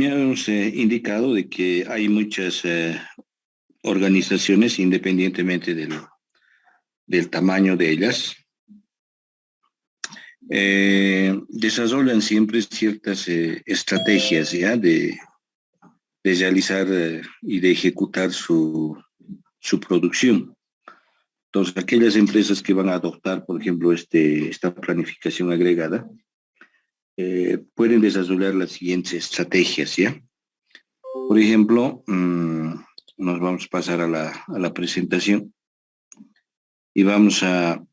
me has indicado de que hay muchas organizaciones, independientemente del tamaño de ellas, desarrollan siempre ciertas estrategias ¿ya? De realizar y de ejecutar su producción. Entonces, aquellas empresas que van a adoptar, por ejemplo, esta planificación agregada, pueden desarrollar las siguientes estrategias, ¿ya? Por ejemplo, nos vamos a pasar a la presentación y vamos a,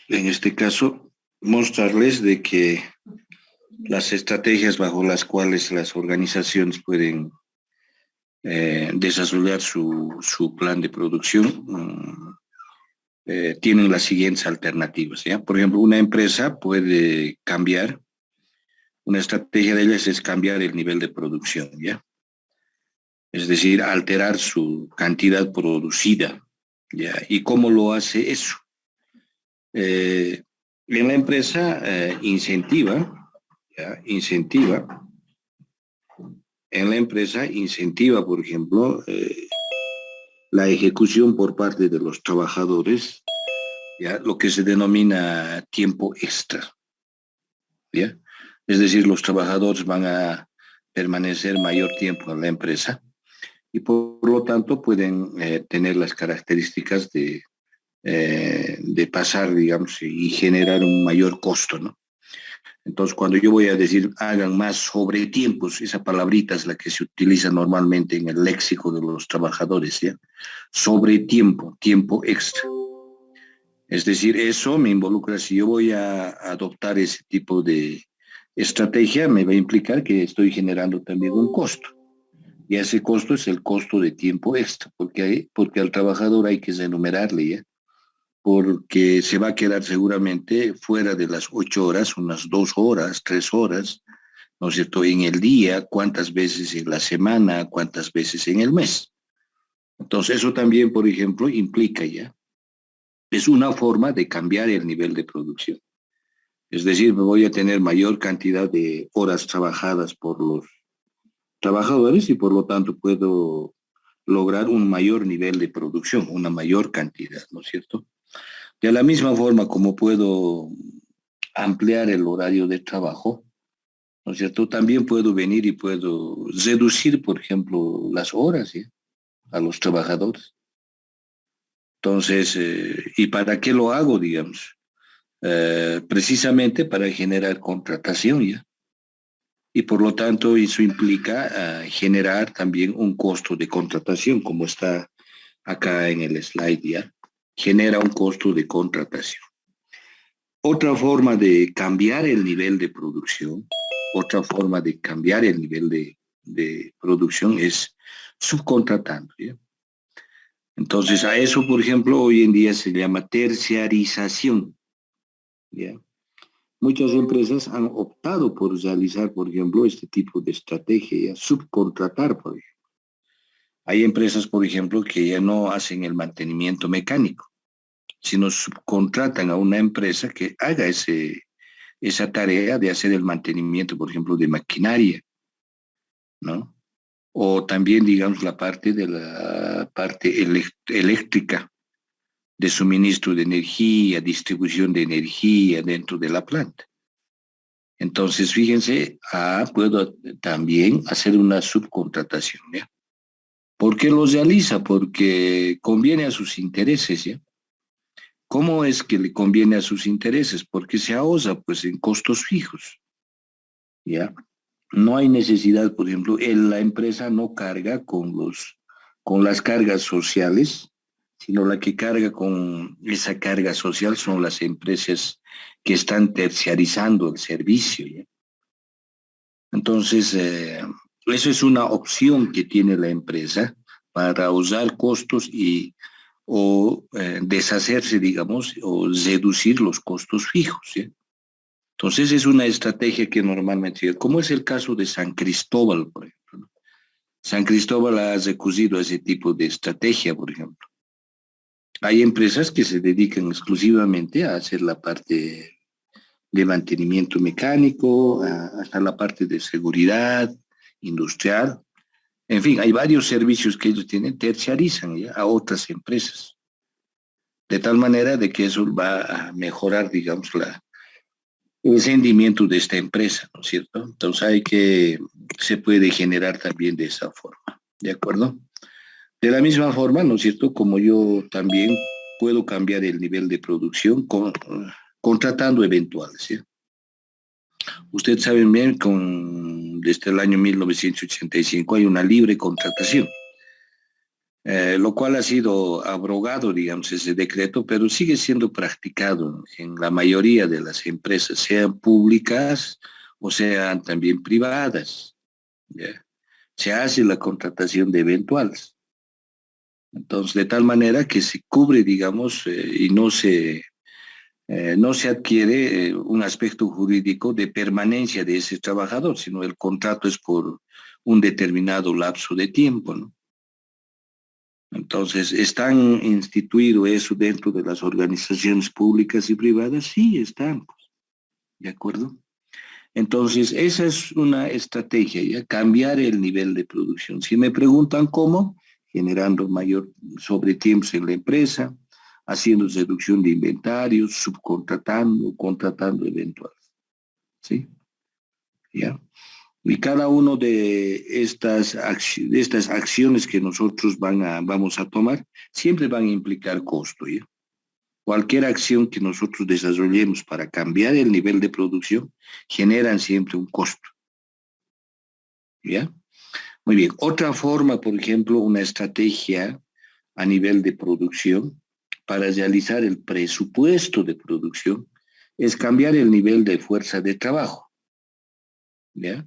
en este caso, mostrarles de que las estrategias bajo las cuales las organizaciones pueden desarrollar su plan de producción tienen las siguientes alternativas, ¿ya? Por ejemplo, una empresa puede cambiar, una estrategia de ellas es cambiar el nivel de producción, ¿ya? Es decir, alterar su cantidad producida, ¿ya? ¿Y cómo lo hace eso? En la empresa incentiva, ¿ya? En la empresa incentiva, por ejemplo, la ejecución por parte de los trabajadores, ¿ya? Lo que se denomina tiempo extra, ¿ya? Es decir, los trabajadores van a permanecer mayor tiempo en la empresa y por lo tanto pueden tener las características de pasar, digamos, y generar un mayor costo, ¿no? Entonces, cuando yo voy a decir hagan más sobre tiempos, esa palabrita es la que se utiliza normalmente en el léxico de los trabajadores, ¿ya? Sobre tiempo, tiempo extra. Es decir, eso me involucra, si yo voy a adoptar ese tipo de estrategia, me va a implicar que estoy generando también un costo. Y ese costo es el costo de tiempo extra, porque al trabajador hay que remunerarle, ¿ya? Porque se va a quedar seguramente fuera de las 8 horas, unas 2 horas, 3 horas, ¿no es cierto? En el día, cuántas veces en la semana, cuántas veces en el mes. Entonces, eso también, por ejemplo, implica ya, es una forma de cambiar el nivel de producción. Es decir, me voy a tener mayor cantidad de horas trabajadas por los trabajadores y por lo tanto puedo lograr un mayor nivel de producción, una mayor cantidad, ¿no es cierto? De la misma forma como puedo ampliar el horario de trabajo, ¿no es cierto? También puedo venir y puedo reducir, por ejemplo, las horas, ¿sí? A los trabajadores. Entonces, ¿y para qué lo hago, digamos? Precisamente para generar contratación, ¿ya? Y por lo tanto eso implica generar también un costo de contratación, como está acá en el slide, ¿ya? Genera un costo de contratación. Otra forma de cambiar el nivel de producción, otra forma de cambiar el nivel de producción es subcontratando, ¿ya? Entonces a eso, por ejemplo, hoy en día se llama terciarización, ¿ya? Muchas empresas han optado por realizar, por ejemplo, este tipo de estrategia, ¿ya? Subcontratar, por ejemplo. Hay empresas, por ejemplo, que ya no hacen el mantenimiento mecánico, sino subcontratan a una empresa que haga esa tarea de hacer el mantenimiento, por ejemplo, de maquinaria, ¿no? O también, digamos, la parte eléctrica, de suministro de energía, distribución de energía dentro de la planta. Entonces, fíjense, puedo también hacer una subcontratación, ¿ya? ¿Por qué lo realiza? Porque conviene a sus intereses, ¿ya? ¿Cómo es que le conviene a sus intereses? Porque se ahorra, pues, en costos fijos, ¿ya? No hay necesidad, por ejemplo, la empresa no carga con las cargas sociales, sino la que carga con esa carga social son las empresas que están terciarizando el servicio, ¿ya? Entonces, eso es una opción que tiene la empresa para ahorrar costos o deshacerse, digamos, o reducir los costos fijos, ¿sí? Entonces es una estrategia que normalmente, como es el caso de San Cristóbal, por ejemplo, ¿no? San Cristóbal ha recurrido a ese tipo de estrategia, por ejemplo. Hay empresas que se dedican exclusivamente a hacer la parte de mantenimiento mecánico, hasta la parte de seguridad industrial. En fin, hay varios servicios que ellos tienen, terciarizan ya a otras empresas, de tal manera de que eso va a mejorar, digamos, el rendimiento de esta empresa, ¿no es cierto? Entonces se puede generar también de esa forma, ¿de acuerdo? De la misma forma, ¿no es cierto? Como yo también puedo cambiar el nivel de producción contratando eventuales, ¿sí? Ustedes saben bien, desde el año 1985 hay una libre contratación, lo cual ha sido abrogado, digamos, ese decreto, pero sigue siendo practicado en la mayoría de las empresas, sean públicas o sean también privadas, ¿ya? Se hace la contratación de eventuales. Entonces, de tal manera que se cubre, digamos, y no se adquiere un aspecto jurídico de permanencia de ese trabajador, sino el contrato es por un determinado lapso de tiempo, ¿no? Entonces, ¿están instituido eso dentro de las organizaciones públicas y privadas? Sí, están, pues, ¿de acuerdo? Entonces, esa es una estrategia, ¿ya? Cambiar el nivel de producción. Si me preguntan cómo, generando mayor sobretiempos en la empresa, haciendo reducción de inventarios, subcontratando, contratando eventuales, ¿sí? ¿Ya? Y cada uno de estas acciones que nosotros vamos a tomar, siempre van a implicar costo, ¿ya? Cualquier acción que nosotros desarrollemos para cambiar el nivel de producción, generan siempre un costo, ¿ya? Muy bien. Otra forma, por ejemplo, una estrategia a nivel de producción para realizar el presupuesto de producción es cambiar el nivel de fuerza de trabajo, ¿ya?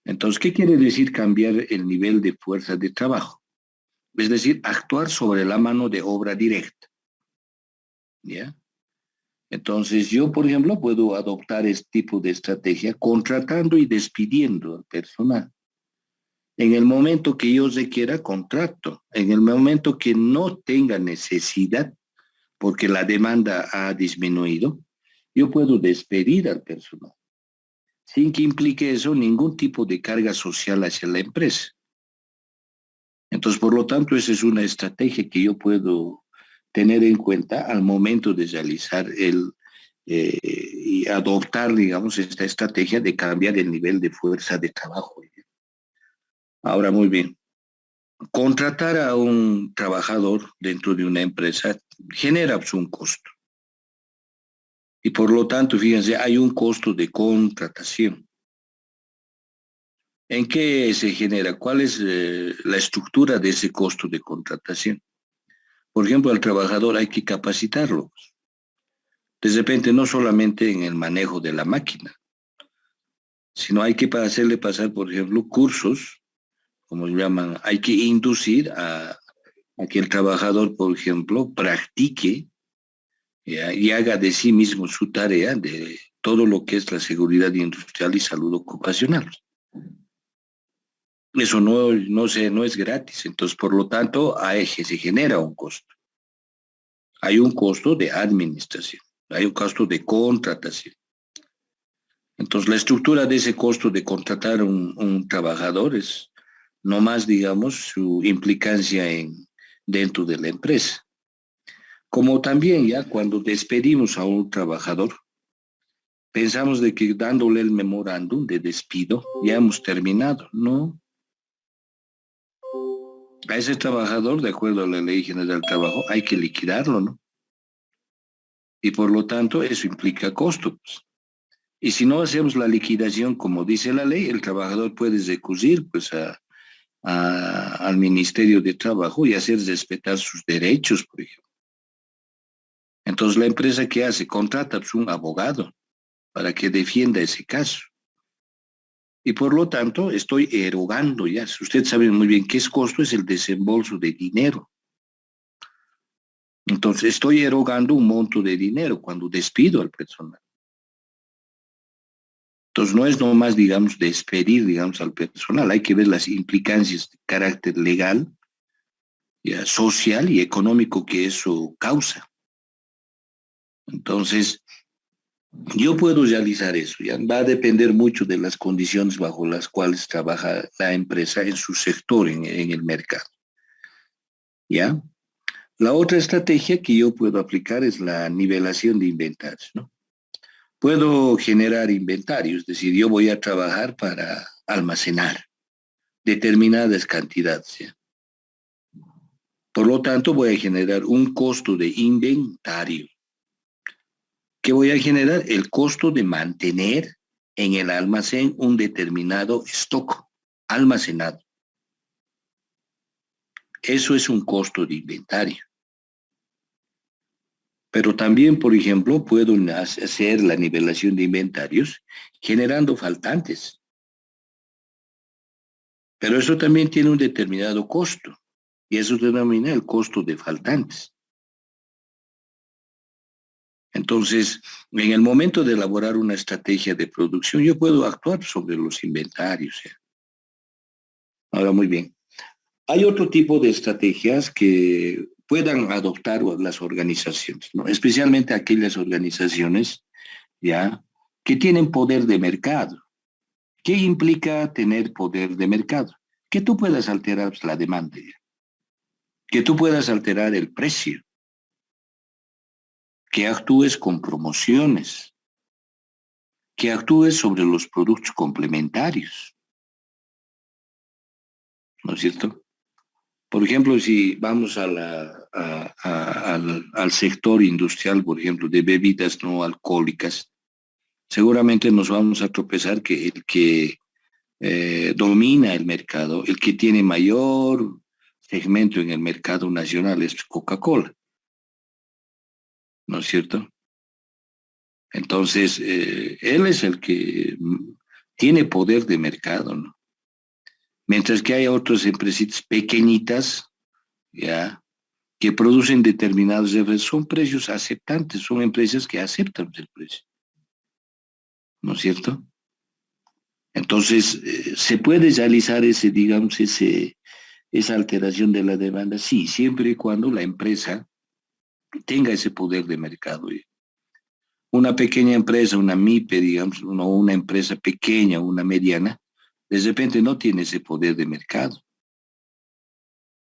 Entonces, ¿qué quiere decir cambiar el nivel de fuerza de trabajo? Es decir, actuar sobre la mano de obra directa, ¿ya? Entonces, yo, por ejemplo, puedo adoptar este tipo de estrategia contratando y despidiendo al personal. En el momento que yo requiera contrato, en el momento que no tenga necesidad, porque la demanda ha disminuido, yo puedo despedir al personal, sin que implique eso ningún tipo de carga social hacia la empresa. Entonces, por lo tanto, esa es una estrategia que yo puedo tener en cuenta al momento de realizar y adoptar, digamos, esta estrategia de cambiar el nivel de fuerza de trabajo. Ahora, muy bien. Contratar a un trabajador dentro de una empresa genera pues, un costo. Y por lo tanto, fíjense, hay un costo de contratación. ¿En qué se genera? ¿Cuál es la estructura de ese costo de contratación? Por ejemplo, al trabajador hay que capacitarlo. De repente, no solamente en el manejo de la máquina, sino hay que hacerle pasar, por ejemplo, cursos, como llaman, hay que inducir a que el trabajador, por ejemplo, practique y haga de sí mismo su tarea de todo lo que es la seguridad industrial y salud ocupacional. Eso no es gratis, entonces por lo tanto se genera un costo. Hay un costo de administración, hay un costo de contratación. Entonces la estructura de ese costo de contratar un trabajador es no más, digamos, su implicancia dentro de la empresa. Como también ya cuando despedimos a un trabajador, pensamos de que dándole el memorándum de despido ya hemos terminado. No, a ese trabajador, de acuerdo a la Ley General del Trabajo, hay que liquidarlo, ¿no? Y por lo tanto eso implica costos. Y si no hacemos la liquidación como dice la ley, el trabajador puede recurrir pues al Ministerio de Trabajo y hacer respetar sus derechos, por ejemplo. Entonces la empresa que hace contrata pues, un abogado para que defienda ese caso. Y por lo tanto estoy erogando ya. Usted sabe muy bien qué es costo, es el desembolso de dinero. Entonces estoy erogando un monto de dinero cuando despido al personal. Entonces no es nomás, digamos, despedir, digamos, al personal. Hay que ver las implicancias de carácter legal, ya, social y económico que eso causa. Entonces, Yo puedo realizar eso, ¿ya? Va a depender mucho de las condiciones bajo las cuales trabaja la empresa en su sector, en el mercado, ¿ya? La otra estrategia que yo puedo aplicar es la nivelación de inventarios, ¿no? Puedo generar inventarios, es decir, yo voy a trabajar para almacenar determinadas cantidades, ¿ya? Por lo tanto, voy a generar un costo de inventario. ¿Qué voy a generar? El costo de mantener en el almacén un determinado stock almacenado. Eso es un costo de inventario. Pero también, por ejemplo, puedo hacer la nivelación de inventarios generando faltantes. Pero eso también tiene un determinado costo. Y eso se denomina el costo de faltantes. Entonces, en el momento de elaborar una estrategia de producción, yo puedo actuar sobre los inventarios, ¿eh? Ahora, muy bien. Hay otro tipo de estrategias que puedan adoptar las organizaciones, ¿no? Especialmente aquellas organizaciones, ¿ya? Que tienen poder de mercado. ¿Qué implica tener poder de mercado? Que tú puedas alterar la demanda, ¿ya? Que tú puedas alterar el precio, que actúes con promociones, que actúes sobre los productos complementarios, ¿no es cierto? Por ejemplo, si vamos al sector industrial, por ejemplo, de bebidas no alcohólicas, seguramente nos vamos a tropezar que el que domina el mercado, el que tiene mayor segmento en el mercado nacional es Coca-Cola, ¿no es cierto? Entonces, él es el que tiene poder de mercado, ¿no? Mientras que hay otras empresitas pequeñitas, ¿ya? Que producen determinados efectos, son precios aceptantes, son empresas que aceptan el precio, ¿no es cierto? Entonces, ¿se puede realizar ese, digamos, esa alteración de la demanda? Sí, siempre y cuando la empresa tenga ese poder de mercado. Una pequeña empresa, una MIPE, digamos, una empresa pequeña, una mediana, de repente no tiene ese poder de mercado.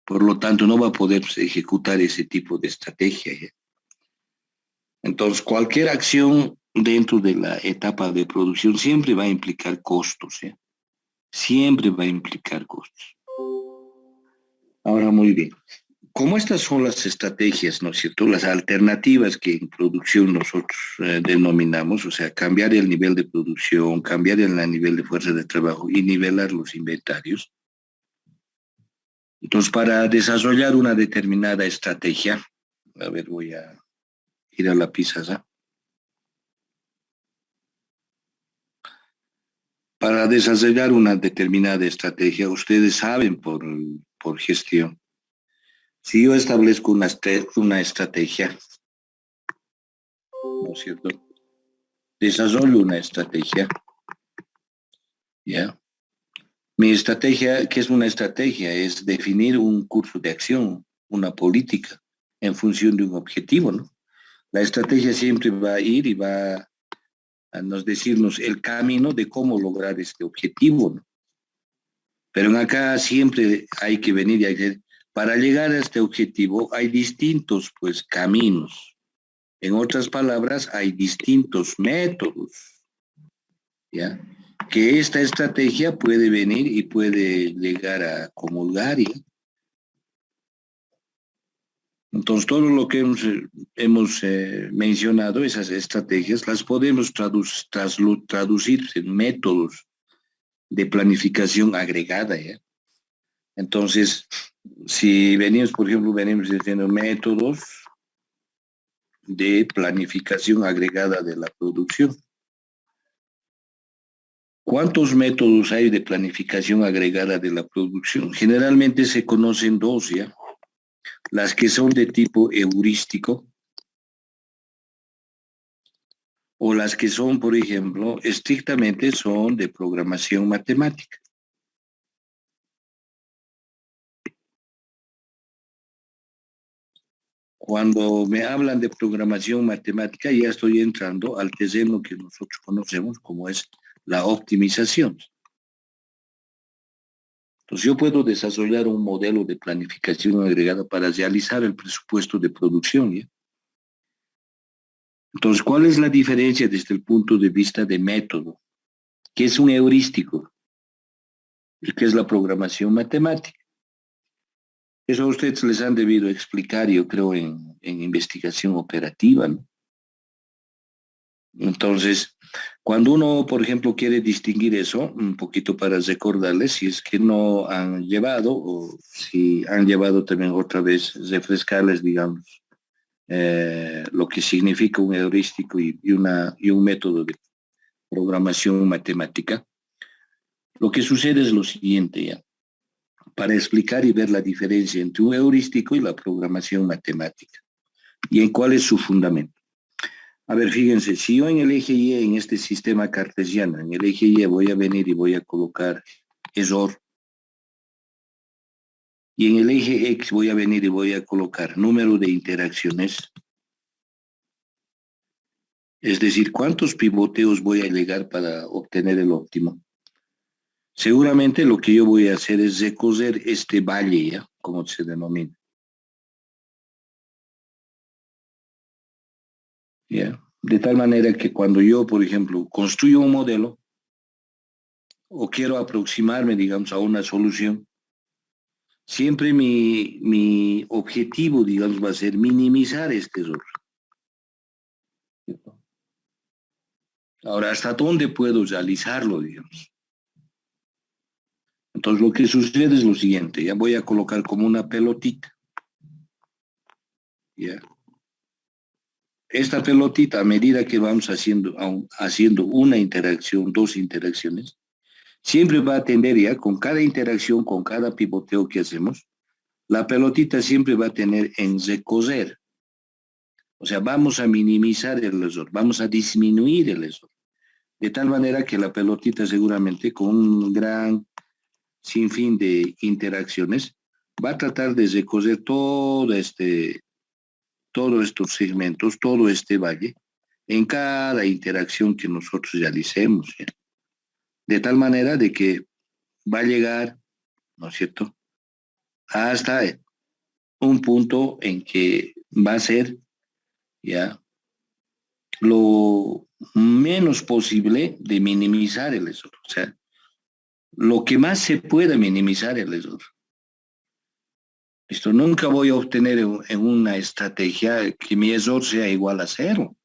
Por lo tanto, no va a poder pues, ejecutar ese tipo de estrategia, ¿ya? Entonces, cualquier acción dentro de la etapa de producción siempre va a implicar costos, ¿eh? Siempre va a implicar costos. Ahora, muy bien. Como estas son las estrategias, ¿no es cierto? Las alternativas que en producción nosotros denominamos, o sea, cambiar el nivel de producción, cambiar el nivel de fuerza de trabajo y nivelar los inventarios. Entonces, para desarrollar una determinada estrategia, a ver, voy a ir a la pizarra. Para desarrollar una determinada estrategia, ustedes saben por gestión. Si yo establezco una estrategia, ¿no es cierto? Desarrollo una estrategia, ¿ya? Mi estrategia, ¿qué es una estrategia? Es definir un curso de acción, una política, en función de un objetivo, ¿no? La estrategia siempre va a ir y va a nos decirnos el camino de cómo lograr este objetivo, ¿no? Pero en acá siempre hay que venir y hay que, para llegar a este objetivo hay distintos pues caminos. En otras palabras, hay distintos métodos, ¿ya? Que esta estrategia puede venir y puede llegar a comulgar, ¿ya? Entonces, todo lo que hemos mencionado, esas estrategias, las podemos traducir en métodos de planificación agregada, ¿ya? Entonces, si venimos, por ejemplo, venimos diciendo métodos de planificación agregada de la producción. ¿Cuántos métodos hay de planificación agregada de la producción? Generalmente se conocen dos, ¿ya? Las que son de tipo heurístico o las que son, por ejemplo, estrictamente son de programación matemática. Cuando me hablan de programación matemática, ya estoy entrando al terreno que nosotros conocemos como es la optimización. Entonces, yo puedo desarrollar un modelo de planificación agregada para realizar el presupuesto de producción, ¿ya? Entonces, ¿cuál es la diferencia desde el punto de vista de método? ¿Qué es un heurístico? ¿Y qué es la programación matemática? Eso a ustedes les han debido explicar, yo creo, en investigación operativa, ¿no? Entonces, cuando uno, por ejemplo, quiere distinguir eso, un poquito para recordarles, si es que no han llevado, o si han llevado también otra vez, refrescarles, digamos, lo que significa un heurístico y un método de programación matemática. Lo que sucede es lo siguiente, ya, para explicar y ver la diferencia entre un heurístico y la programación matemática, y en cuál es su fundamento. A ver, fíjense, si yo en el eje Y, en este sistema cartesiano, en el eje Y voy a venir y voy a colocar error, y en el eje X voy a venir y voy a colocar número de interacciones, es decir, cuántos pivoteos voy a llegar para obtener el óptimo. Seguramente lo que yo voy a hacer es recoger este valle, ¿ya? Como se denomina. ¿Ya? De tal manera que cuando yo, por ejemplo, construyo un modelo o quiero aproximarme, digamos, a una solución, siempre mi objetivo, digamos, va a ser minimizar este error. Ahora, ¿hasta dónde puedo realizarlo, digamos? Entonces, lo que sucede es lo siguiente, ya voy a colocar como una pelotita, ¿ya? Esta pelotita, a medida que vamos haciendo una interacción, dos interacciones, siempre va a tender ya, con cada interacción, con cada pivoteo que hacemos, la pelotita siempre va a tener en recoger. O sea, vamos a minimizar el error, vamos a disminuir el error. De tal manera que la pelotita seguramente con un gran sinfín de interacciones va a tratar de recoger todos estos segmentos, todo este valle, en cada interacción que nosotros realicemos, ¿ya? De tal manera de que va a llegar, ¿no es cierto?, hasta un punto en que va a ser ya lo menos posible de minimizar el error. O sea, lo que más se pueda minimizar el error. Esto nunca voy a obtener en una estrategia que mi error sea igual a cero,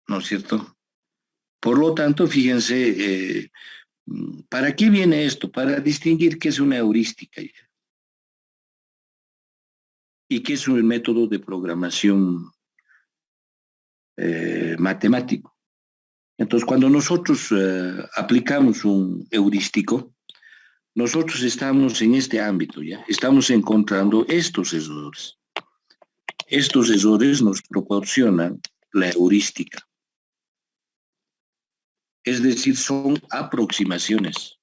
¿no es cierto? Por lo tanto, fíjense, ¿para qué viene esto? Para distinguir qué es una heurística y qué es un método de programación matemático. Entonces, cuando nosotros aplicamos un heurístico, nosotros estamos en este ámbito, ¿ya? Estamos encontrando estos errores. Estos errores nos proporcionan la heurística. Es decir, son aproximaciones.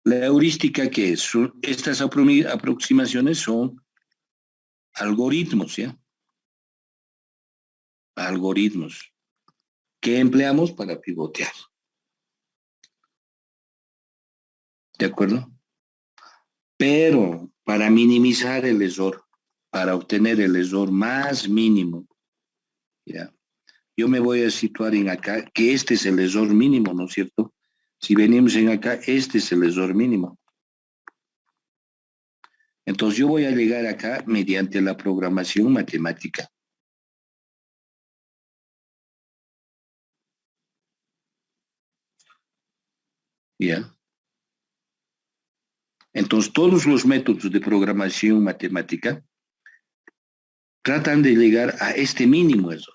La heurística, ¿qué es? Estas aproximaciones son algoritmos, ¿ya? Algoritmos que empleamos para pivotear. ¿De acuerdo? Pero para minimizar el error, para obtener el error más mínimo, ¿ya? Yo me voy a situar en acá, que este es el error mínimo, ¿no es cierto? Si venimos en acá, este es el error mínimo. Entonces yo voy a llegar acá mediante la programación matemática. ¿Ya? Entonces todos los métodos de programación matemática tratan de llegar a este mínimo error.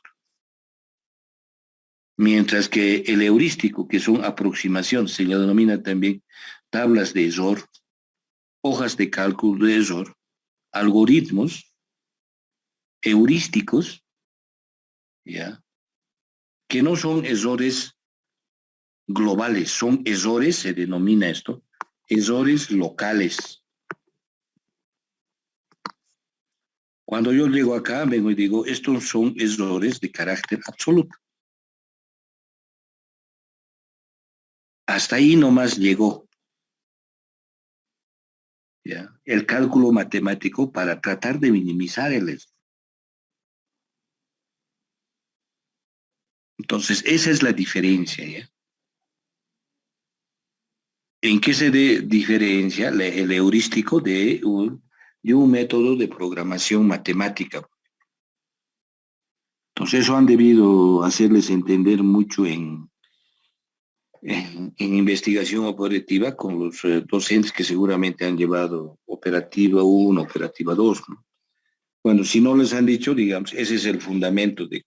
Mientras que el heurístico, que son aproximaciones, se le denomina también tablas de error, hojas de cálculo de error, algoritmos heurísticos, ¿ya?, que no son errores globales, son errores, se denomina esto, errores locales. Cuando yo llego acá, vengo y digo, estos son errores de carácter absoluto. Hasta ahí nomás llegó, ¿ya? El cálculo matemático para tratar de minimizar el error. Entonces, esa es la diferencia, ¿ya? ¿En qué se diferencia el heurístico de un método de programación matemática? Entonces, eso han debido hacerles entender mucho en investigación operativa con los docentes que seguramente han llevado operativa 1, operativa 2, ¿no? Bueno, si no les han dicho, digamos, ese es el fundamento de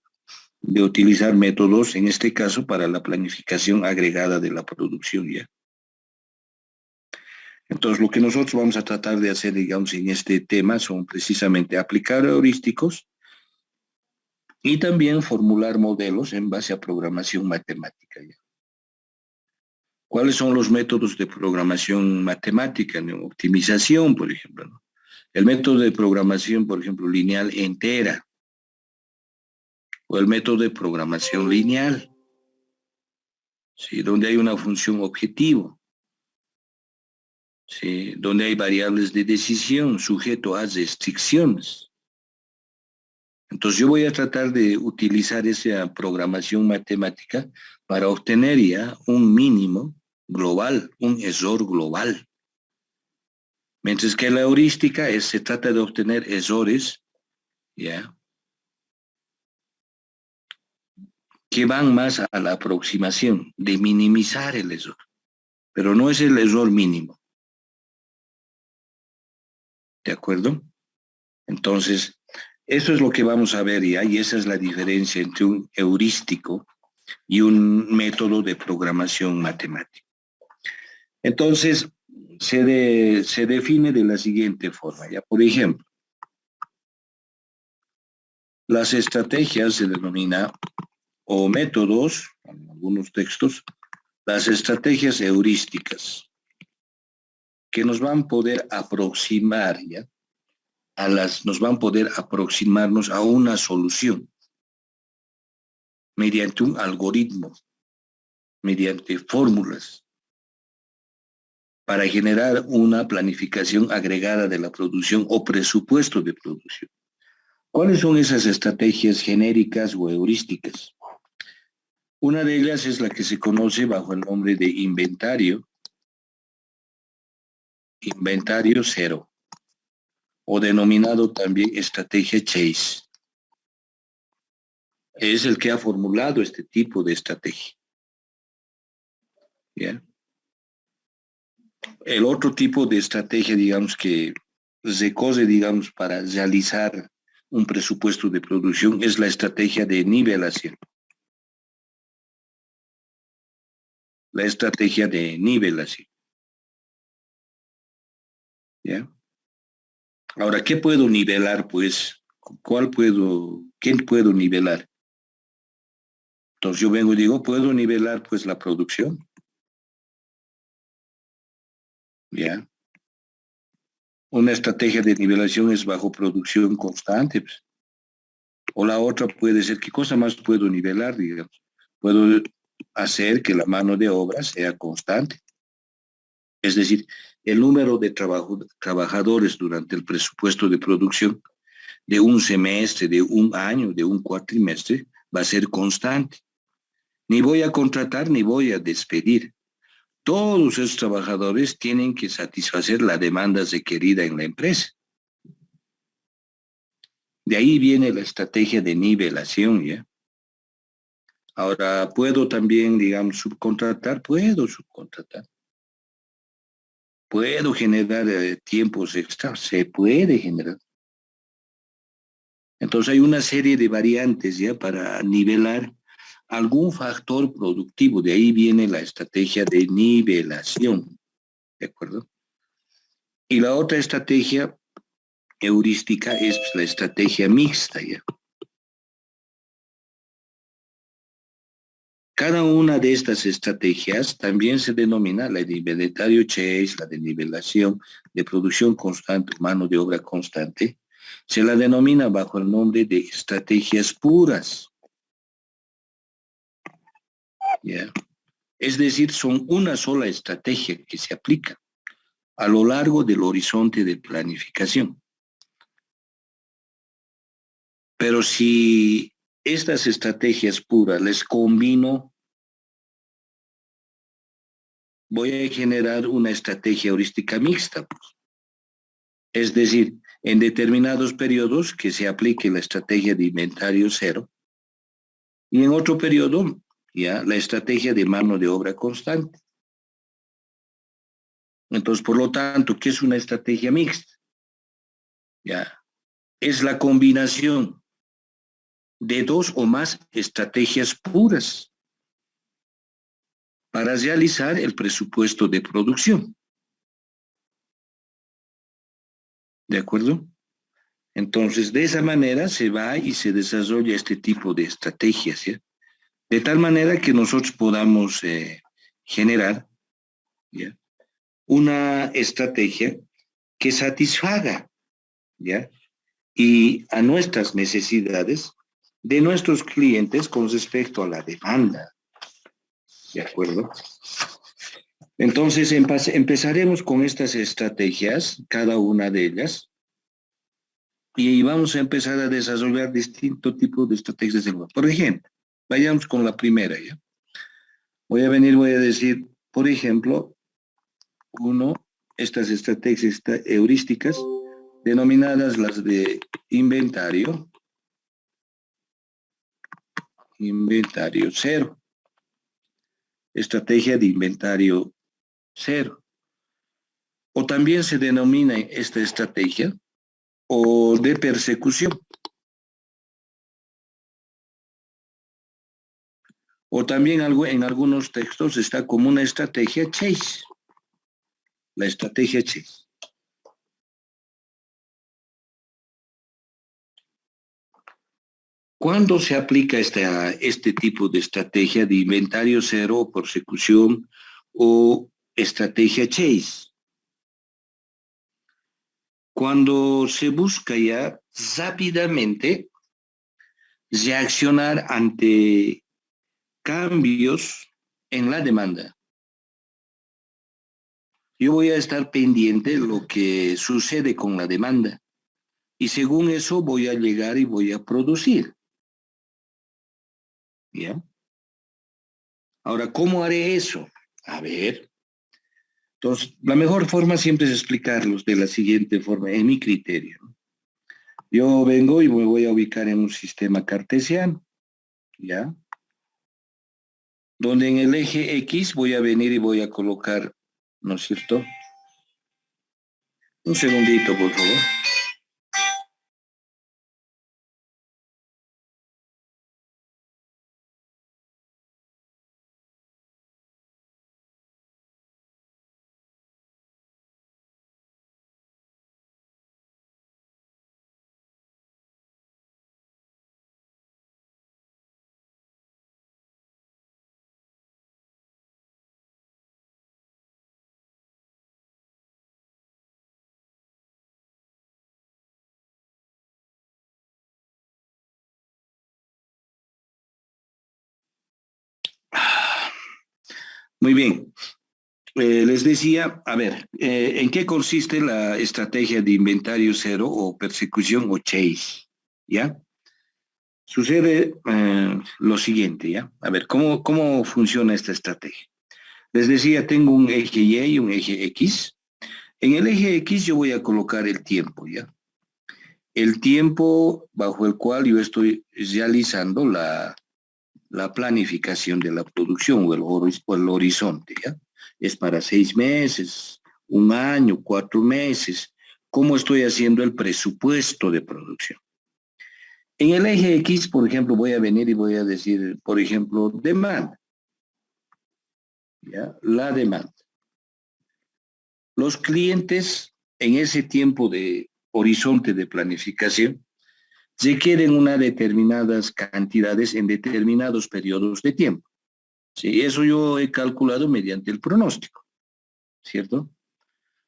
utilizar métodos, en este caso, para la planificación agregada de la producción, ¿ya? Entonces, lo que nosotros vamos a tratar de hacer, digamos, en este tema son precisamente aplicar heurísticos y también formular modelos en base a programación matemática, ¿ya? ¿Cuáles son los métodos de programación matemática, ¿no? Optimización, por ejemplo, ¿no? El método de programación, por ejemplo, lineal entera, o el método de programación lineal, ¿sí? Donde hay una función objetivo, ¿sí? Donde hay variables de decisión sujeto a restricciones. Entonces yo voy a tratar de utilizar esa programación matemática para obtener ya un mínimo global, un error global. Mientras que la heurística se trata de obtener errores, ¿ya? Que van más a la aproximación, de minimizar el error, pero no es el error mínimo, ¿de acuerdo? Entonces, eso es lo que vamos a ver ya, y esa es la diferencia entre un heurístico y un método de programación matemática. Entonces, se define de la siguiente forma, ya, por ejemplo, las estrategias se denomina, o métodos, en algunos textos, las estrategias heurísticas, que nos van a poder aproximar, ¿ya? Nos van a poder aproximarnos a una solución mediante un algoritmo, mediante fórmulas, para generar una planificación agregada de la producción o presupuesto de producción. ¿Cuáles son esas estrategias genéricas o heurísticas? Una de ellas es la que se conoce bajo el nombre de inventario cero, o denominado también estrategia Chase. Es el que ha formulado este tipo de estrategia, ¿ya? El otro tipo de estrategia, digamos, que se cose, digamos, para realizar un presupuesto de producción es la estrategia de nivelación. La estrategia de nivelación, ¿ya? Ahora, ¿qué puedo nivelar, pues? ¿Qué puedo nivelar? Entonces yo vengo y digo, ¿puedo nivelar, pues, la producción? ¿Ya? Una estrategia de nivelación es bajo producción constante, pues. O la otra puede ser, ¿qué cosa más puedo nivelar, digamos? Puedo hacer que la mano de obra sea constante. Es decir, el número de trabajadores durante el presupuesto de producción de un semestre, de un año, de un cuatrimestre, va a ser constante. Ni voy a contratar ni voy a despedir. Todos esos trabajadores tienen que satisfacer la demanda requerida en la empresa. De ahí viene la estrategia de nivelación, ¿ya? Ahora, ¿puedo también, digamos, subcontratar? Puedo subcontratar. ¿Puedo generar tiempos extras? Se puede generar. Entonces hay una serie de variantes ya para nivelar algún factor productivo. De ahí viene la estrategia de nivelación, ¿de acuerdo? Y la otra estrategia heurística es la estrategia mixta, ¿ya? Cada una de estas estrategias también se denomina la de inventario Chase, la de nivelación de producción constante, mano de obra constante. Se la denomina bajo el nombre de estrategias puras. ¿Ya? Es decir, son una sola estrategia que se aplica a lo largo del horizonte de planificación. Pero si estas estrategias puras les combino, voy a generar una estrategia heurística mixta. Pues. Es decir, en determinados periodos que se aplique la estrategia de inventario cero y en otro periodo ya la estrategia de mano de obra constante. Entonces, por lo tanto, ¿qué es una estrategia mixta? Ya, es la combinación de dos o más estrategias puras para realizar el presupuesto de producción. ¿De acuerdo? Entonces, de esa manera se va y se desarrolla este tipo de estrategias, ¿ya? De tal manera que nosotros podamos generar, ¿ya?, una estrategia que satisfaga, ¿ya?, y a nuestras necesidades de nuestros clientes con respecto a la demanda. ¿De acuerdo? Entonces empezaremos con estas estrategias, cada una de ellas, y vamos a empezar a desarrollar distintos tipos de estrategias de negocio. Por ejemplo, vayamos con la primera, ¿ya? Voy a decir, por ejemplo, estas estrategias heurísticas, denominadas las de inventario cero, estrategia de inventario cero. O también se denomina esta estrategia o de persecución. O también en algunos textos está como una estrategia Chase. La estrategia Chase. ¿Cuándo se aplica este tipo de estrategia de inventario cero o persecución o estrategia Chase? Cuando se busca ya rápidamente reaccionar ante cambios en la demanda. Yo voy a estar pendiente de lo que sucede con la demanda y según eso voy a llegar y voy a producir. ¿Ya? Ahora, ¿cómo haré eso? A ver. Entonces, la mejor forma siempre es explicarlos de la siguiente forma, en mi criterio. Yo vengo y me voy a ubicar en un sistema cartesiano, ¿ya? Donde en el eje X voy a venir y voy a colocar, ¿no es cierto? Un segundito, por favor. Muy bien. Les decía, a ver, ¿en qué consiste la estrategia de inventario cero o persecución o chase? ¿Ya? Sucede lo siguiente, ¿ya? A ver, ¿cómo funciona esta estrategia? Les decía, tengo un eje Y y un eje X. En el eje X yo voy a colocar el tiempo, ¿ya? El tiempo bajo el cual yo estoy realizando la planificación de la producción o el horizonte, ¿ya? Es para 6 meses, un año, 4 meses. ¿Cómo estoy haciendo el presupuesto de producción? En el eje X, por ejemplo, voy a venir y voy a decir, por ejemplo, demanda. ¿Ya? La demanda. Los clientes en ese tiempo de horizonte de planificación requieren unas determinadas cantidades en determinados periodos de tiempo. Sí, eso yo he calculado mediante el pronóstico, ¿cierto?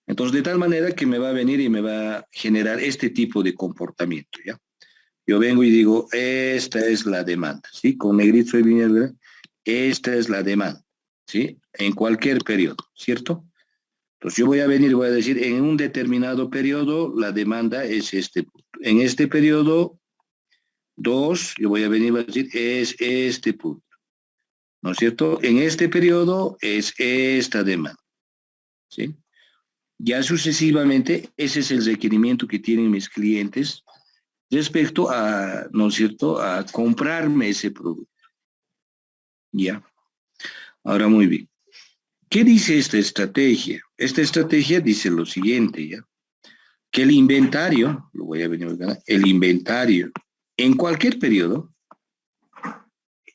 Entonces, de tal manera que me va a venir y me va a generar este tipo de comportamiento, ¿ya? Yo vengo y digo, esta es la demanda, ¿sí? Con negrito y vinagre, esta es la demanda, ¿sí? En cualquier periodo, ¿cierto? Entonces yo voy a venir y voy a decir, en un determinado periodo, la demanda es este punto. En este periodo, 2, yo voy a venir y voy a decir, es este punto, ¿no es cierto? En este periodo es esta demanda, ¿sí? Ya sucesivamente, ese es el requerimiento que tienen mis clientes respecto a, ¿no es cierto?, a comprarme ese producto. Ya, ahora muy bien. ¿Qué dice esta estrategia? Esta estrategia dice lo siguiente, ¿ya? Que el inventario, lo voy a venir a ganar, el inventario en cualquier periodo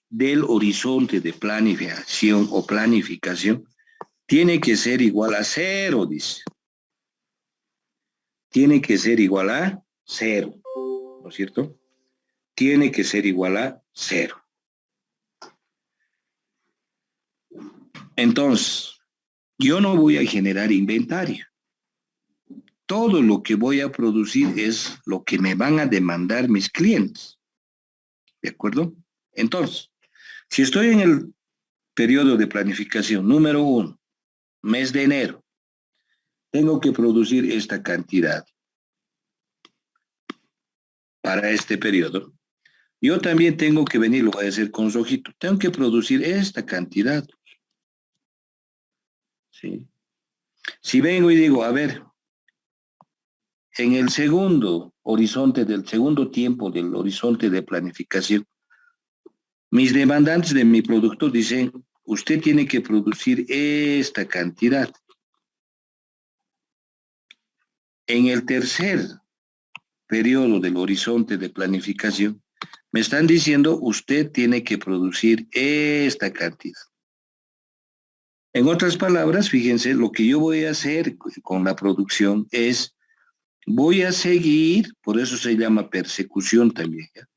del horizonte de planificación o planificación tiene que ser igual a cero, dice. Tiene que ser igual a cero, ¿no es cierto? Tiene que ser igual a cero. Entonces, yo no voy a generar inventario. Todo lo que voy a producir es lo que me van a demandar mis clientes. ¿De acuerdo? Entonces, si estoy en el periodo de planificación número 1, mes de enero, tengo que producir esta cantidad para este periodo. Yo también tengo que venir, lo voy a hacer con rojito, tengo que producir esta cantidad. ¿Sí? Si vengo y digo, a ver, en el segundo horizonte, del segundo tiempo del horizonte de planificación, mis demandantes de mi producto dicen, usted tiene que producir esta cantidad. En el tercer periodo del horizonte de planificación, me están diciendo, usted tiene que producir esta cantidad. En otras palabras, fíjense, lo que yo voy a hacer con la producción es, voy a seguir, por eso se llama persecución también, ¿ya?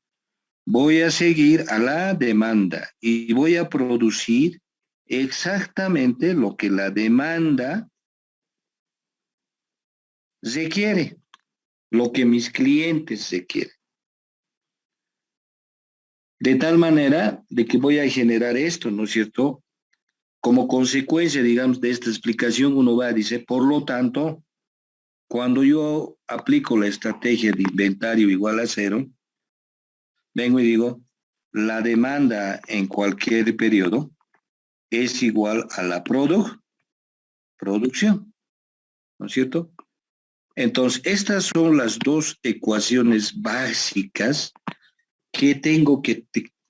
Voy a seguir a la demanda y voy a producir exactamente lo que la demanda requiere, lo que mis clientes requieren. De tal manera de que voy a generar esto, ¿no es cierto? Como consecuencia, digamos, de esta explicación, uno va a decir, por lo tanto, cuando yo aplico la estrategia de inventario igual a cero, vengo y digo, la demanda en cualquier periodo es igual a la producción, ¿no es cierto? Entonces, estas son las dos ecuaciones básicas que tengo que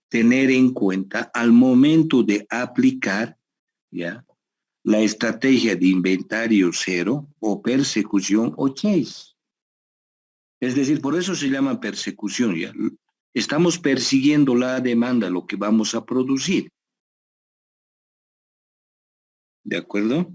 tener en cuenta al momento de aplicar, ¿ya?, la estrategia de inventario cero o persecución o chase. Es decir, por eso se llama persecución, ¿ya? Estamos persiguiendo la demanda, lo que vamos a producir. ¿De acuerdo?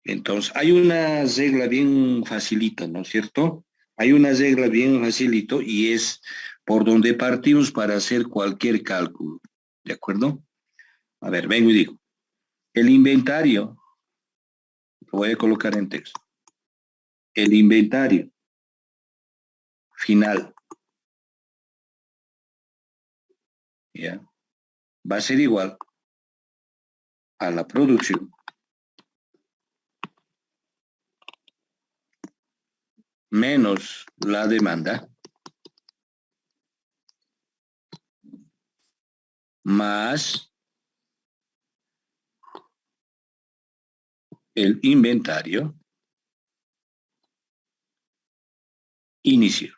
Entonces, hay una regla bien facilita, ¿no es cierto? Hay una regla bien facilito y es por donde partimos para hacer cualquier cálculo. ¿De acuerdo? A ver, vengo y digo, el inventario, lo voy a colocar en texto, el inventario final, ¿ya?, va a ser igual a la producción menos la demanda más el inventario inicial.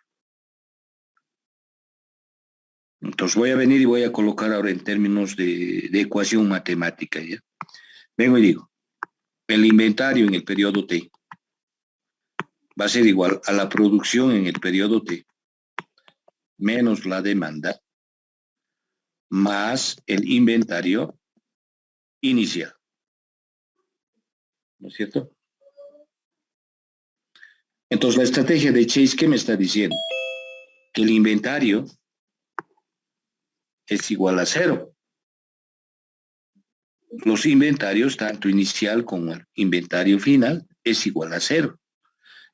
Entonces voy a venir y voy a colocar ahora en términos de ecuación matemática, ¿ya? Vengo y digo, el inventario en el periodo T va a ser igual a la producción en el periodo T menos la demanda más el inventario inicial. ¿No es cierto? Entonces la estrategia de Chase, ¿qué me está diciendo? Que el inventario es igual a cero. los inventarios, tanto inicial como el inventario final, es igual a cero.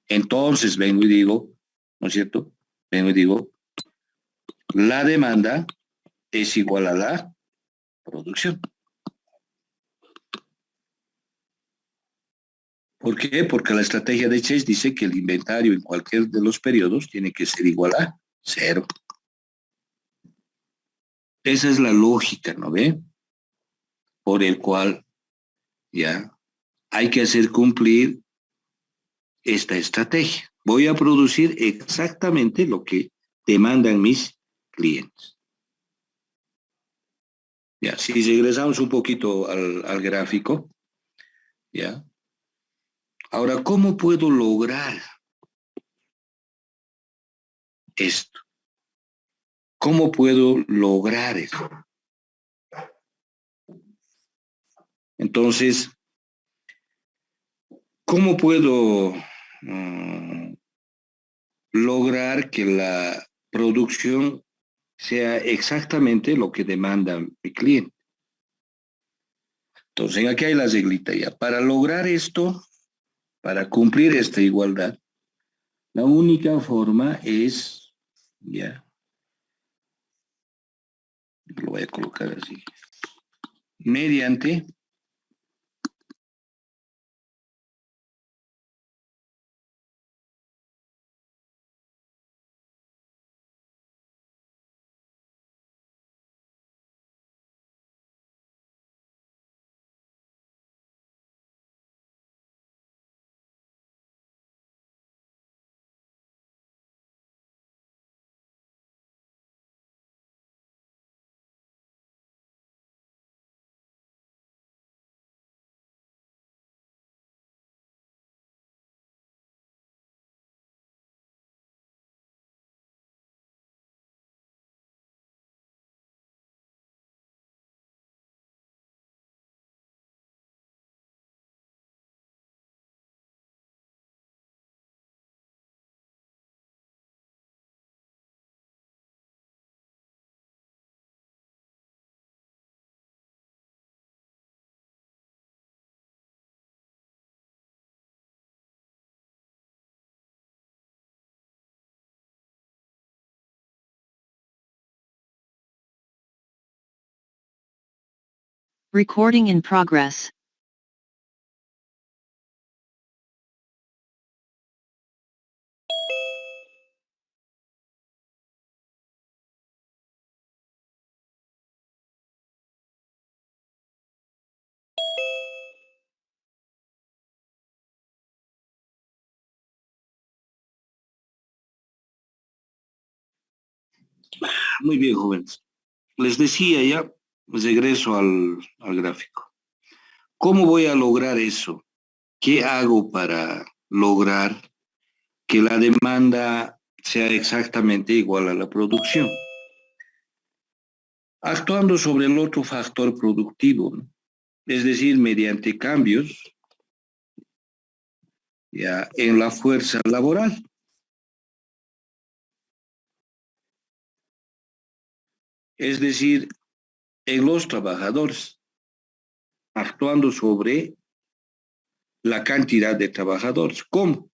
Entonces vengo y digo, ¿no es cierto? Vengo y digo, la demanda es igual a la producción. ¿Por qué? Porque la estrategia de Chase dice que el inventario en cualquier de los periodos tiene que ser igual a cero. Esa es la lógica, ¿no ve? Por el cual ya hay que hacer cumplir esta estrategia. Voy a producir exactamente lo que demandan mis clientes. Ya, si regresamos un poquito al gráfico, ya. Ahora, ¿cómo puedo lograr esto? ¿Cómo puedo lograr eso? Entonces, ¿cómo puedo lograr que la producción sea exactamente lo que demanda mi cliente? Entonces, aquí hay la reglita ya. Para lograr esto, para cumplir esta igualdad, la única forma es, ya, lo voy a colocar así, mediante Recording in progress. muy bien, jóvenes. Les decía ya, regreso al gráfico. ¿Cómo voy a lograr eso? ¿Qué hago para lograr que la demanda sea exactamente igual a la producción? Actuando sobre el otro factor productivo, ¿no? Es decir, mediante cambios ya en la fuerza laboral. Es decir, en los trabajadores, actuando sobre la cantidad de trabajadores. ¿Cómo?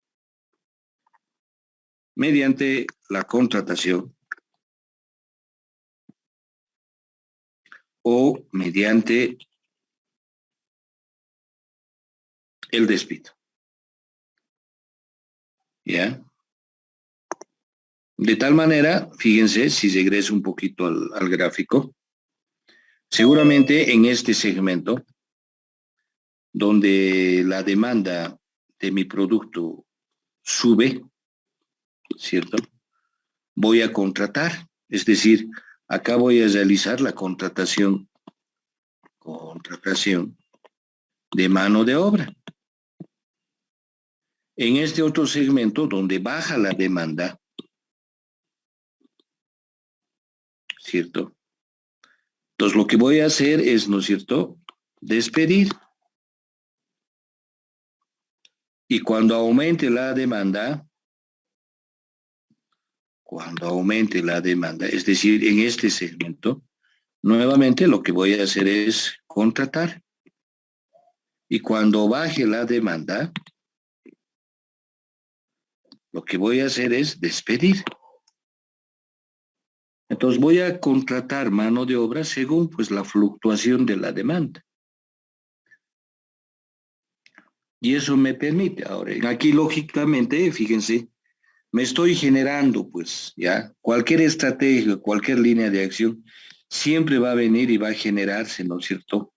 Mediante la contratación o mediante el despido. ¿Ya? De tal manera, fíjense, si regreso un poquito al gráfico, seguramente en este segmento, donde la demanda de mi producto sube, ¿cierto? Voy a contratar, es decir, acá voy a realizar la contratación de mano de obra. En este otro segmento, donde baja la demanda, ¿cierto? Entonces, lo que voy a hacer es, ¿no es cierto?, despedir. Y cuando aumente la demanda, es decir, en este segmento, nuevamente lo que voy a hacer es contratar. Y cuando baje la demanda, lo que voy a hacer es despedir. Entonces voy a contratar mano de obra según pues la fluctuación de la demanda. Y eso me permite, ahora, aquí lógicamente, fíjense, me estoy generando pues, ya, cualquier estrategia, cualquier línea de acción, siempre va a venir y va a generarse, ¿no es cierto?,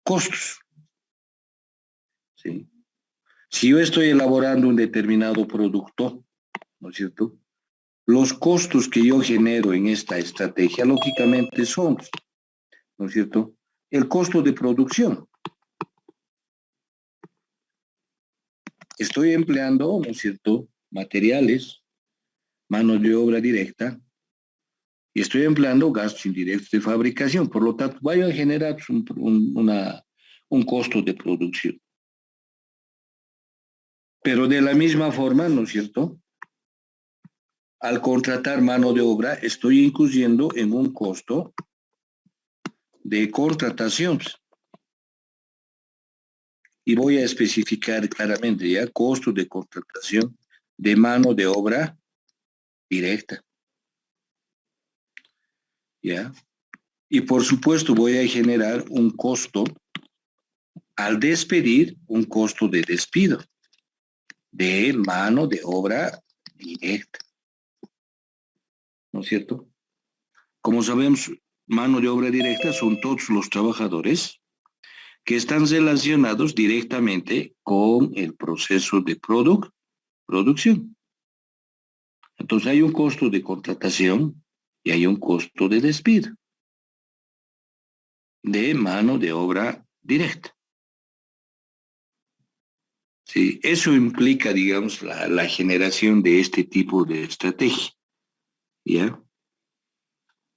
costos, ¿sí? Si yo estoy elaborando un determinado producto, ¿no es cierto?, los costos que yo genero en esta estrategia, lógicamente son, ¿no es cierto?, el costo de producción. Estoy empleando, ¿no es cierto?, materiales, mano de obra directa, y estoy empleando gastos indirectos de fabricación. Por lo tanto, voy a generar un costo de producción. Pero de la misma forma, ¿no es cierto?, al contratar mano de obra, estoy incluyendo en un costo de contratación. Y voy a especificar claramente ya costo de contratación de mano de obra directa. ¿Ya? Y por supuesto voy a generar un costo, al despedir, un costo de despido de mano de obra directa. ¿No es cierto? Como sabemos, mano de obra directa son todos los trabajadores que están relacionados directamente con el proceso de producción. Entonces hay un costo de contratación y hay un costo de despido de mano de obra directa. Sí, eso implica, digamos, la generación de este tipo de estrategia. ¿Ya?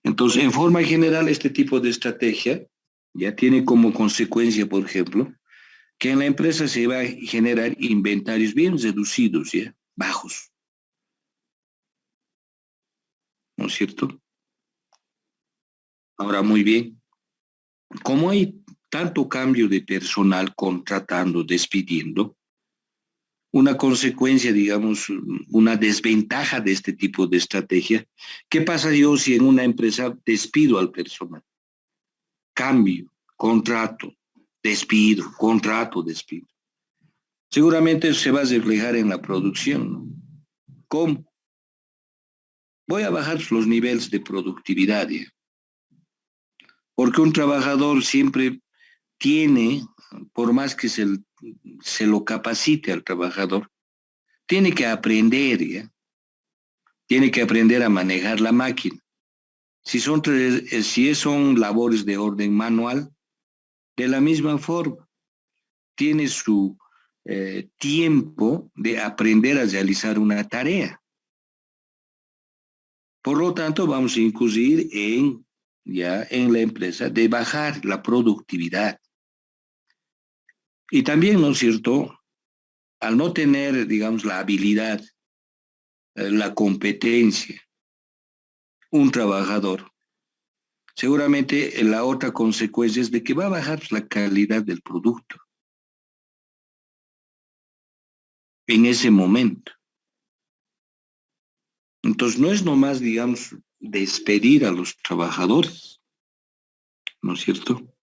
Entonces, en forma general, este tipo de estrategia ya tiene como consecuencia, por ejemplo, que en la empresa se va a generar inventarios bien reducidos, ¿ya? Bajos, ¿no es cierto? Ahora, muy bien, como hay tanto cambio de personal contratando, despidiendo, una consecuencia, digamos, una desventaja de este tipo de estrategia, ¿qué pasa yo si en una empresa despido al personal? Cambio, contrato, despido, contrato, despido. Seguramente eso se va a reflejar en la producción, ¿no? ¿Cómo? Voy a bajar los niveles de productividad, ¿ya? Porque un trabajador siempre tiene, por más que se lo capacite al trabajador, tiene que aprender, ¿ya? Tiene que aprender a manejar la máquina. Si son labores de orden manual, de la misma forma, tiene su tiempo de aprender a realizar una tarea. Por lo tanto, vamos a incluir en la empresa de bajar la productividad. Y también, ¿no es cierto?, al no tener, digamos, la habilidad, la competencia, un trabajador, seguramente la otra consecuencia es de que va a bajar la calidad del producto en ese momento. Entonces, no es nomás, digamos, despedir a los trabajadores, ¿no es cierto?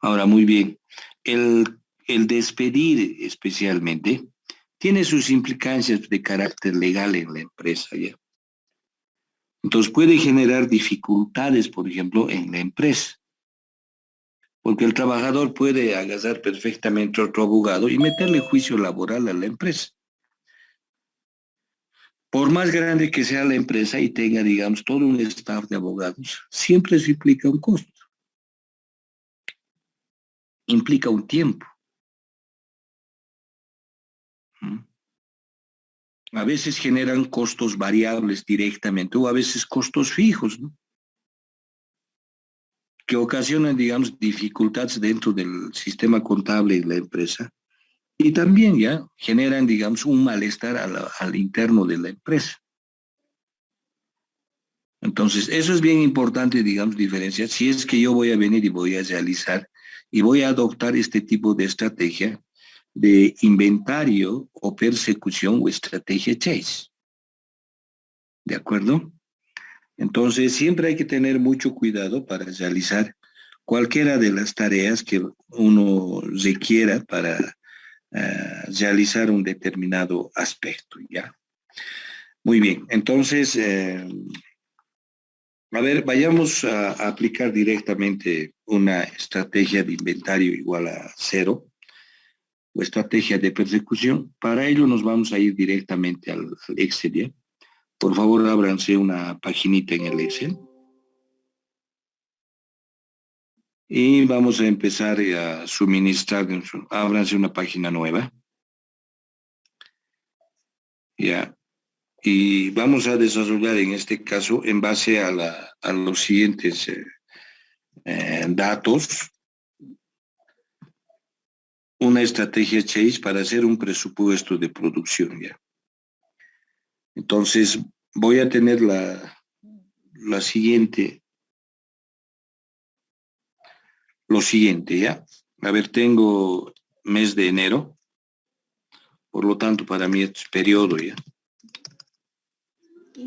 Ahora, muy bien, el despedir especialmente tiene sus implicancias de carácter legal en la empresa, ¿ya? Entonces puede generar dificultades, por ejemplo, en la empresa, porque el trabajador puede agarrar perfectamente a otro abogado y meterle juicio laboral a la empresa. Por más grande que sea la empresa y tenga, digamos, todo un staff de abogados, siempre eso implica un costo, implica un tiempo. ¿Mm? A veces generan costos variables directamente o a veces costos fijos, ¿no?, que ocasionan, digamos, dificultades dentro del sistema contable de la empresa y también ya generan, digamos, un malestar al interno de la empresa. Entonces, eso es bien importante, digamos, diferenciar. Si es que yo voy a venir y voy a realizar y voy a adoptar este tipo de estrategia de inventario o persecución o estrategia chase. ¿De acuerdo? Entonces, siempre hay que tener mucho cuidado para realizar cualquiera de las tareas que uno requiera para realizar un determinado aspecto, ¿ya? Muy bien, entonces, a ver, vayamos a aplicar directamente una estrategia de inventario igual a 0 o estrategia de persecución. Para ello nos vamos a ir directamente al Excel, ¿ya? Por favor, ábranse una paginita en el Excel. Y vamos a empezar a suministrar, ábranse una página nueva. Ya. Y vamos a desarrollar en este caso en base a los siguientes datos, una estrategia Chase para hacer un presupuesto de producción, ¿ya? Entonces, voy a tener lo siguiente, ¿ya? A ver, tengo mes de enero, por lo tanto, para mí es periodo, ¿ya?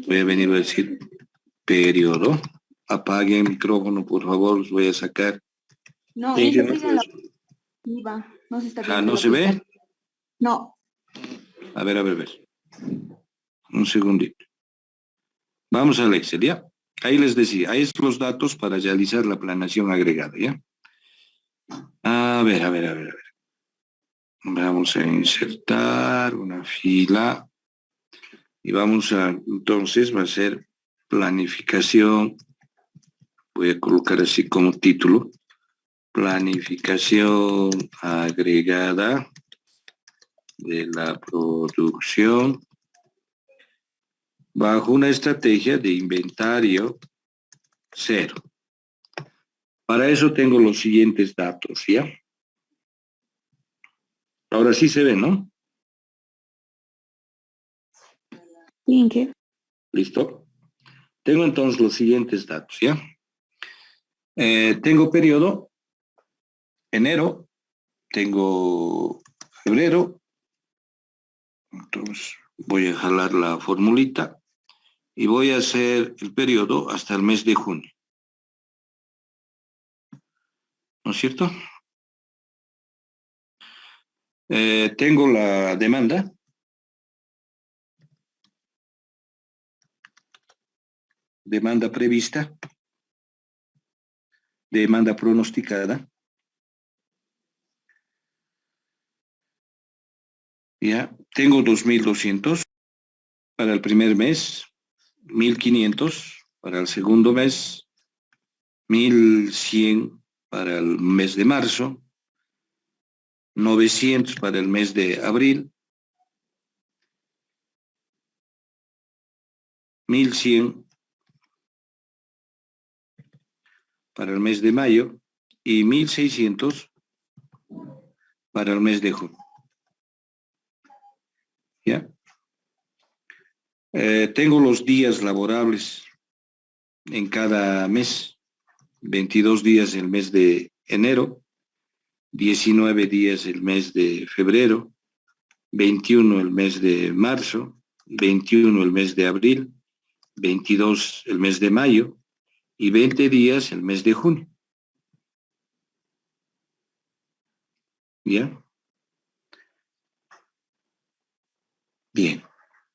Voy a venir a decir periodo. Apague el micrófono, por favor, los voy a sacar. No, Sí, no se la IVA, no se está viendo. ¿no se ve? No. A ver. Un segundito. Vamos al Excel, ¿ya? Ahí les decía, ahí están los datos para realizar la planeación agregada, ¿ya? A ver. Vamos a insertar una fila y entonces va a ser planificación, voy a colocar así como título, planificación agregada de la producción bajo una estrategia de inventario 0. Para eso tengo los siguientes datos, ¿ya? Ahora sí se ve, ¿no? ¿Qué? ¿Listo? Tengo entonces los siguientes datos, ¿ya? Tengo periodo, enero, tengo febrero, entonces voy a jalar la formulita y voy a hacer el periodo hasta el mes de junio. ¿No es cierto? Tengo la demanda. Demanda prevista. Demanda pronosticada. Ya, tengo 2.200 para el primer mes, 1.500 para el segundo mes, 1.100 para el mes de marzo, 900 para el mes de abril, 1.100 para el mes de mayo y 1.600 para el mes de junio. ¿Ya? Tengo los días laborables en cada mes, 22 días el mes de enero, 19 días el mes de febrero, 21 el mes de marzo, 21 el mes de abril, 22 el mes de mayo y 20 días el mes de junio. ¿Ya? Bien.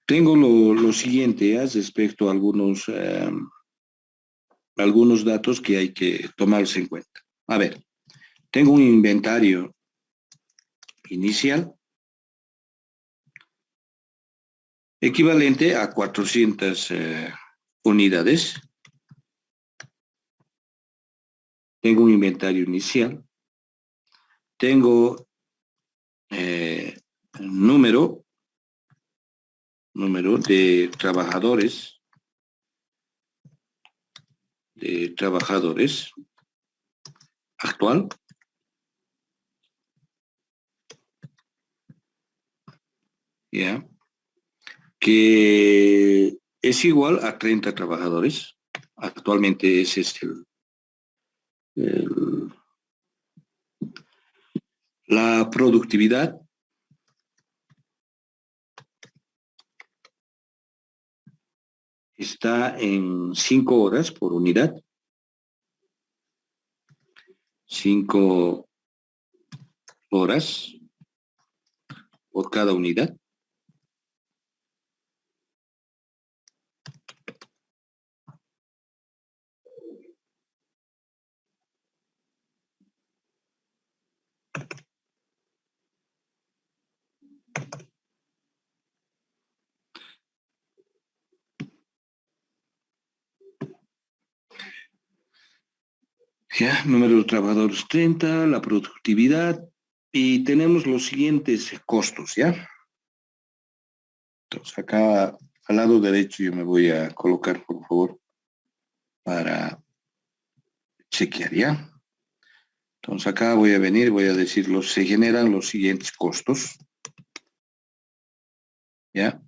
Tengo lo siguiente respecto a algunos datos que hay que tomarse en cuenta. A ver, tengo un inventario inicial equivalente a 400 unidades. Tengo un inventario inicial. Tengo número de trabajadores actual. ¿Ya? Que es igual a 30 trabajadores. Actualmente ese es el La productividad está en 5 horas por unidad. 5 horas por cada unidad. Ya, número de trabajadores 30, la productividad, y tenemos los siguientes costos, ¿ya? Entonces, acá al lado derecho yo me voy a colocar, por favor, para chequear, ¿ya? Entonces, acá voy a venir, voy a decir, se generan los siguientes costos, ¿ya?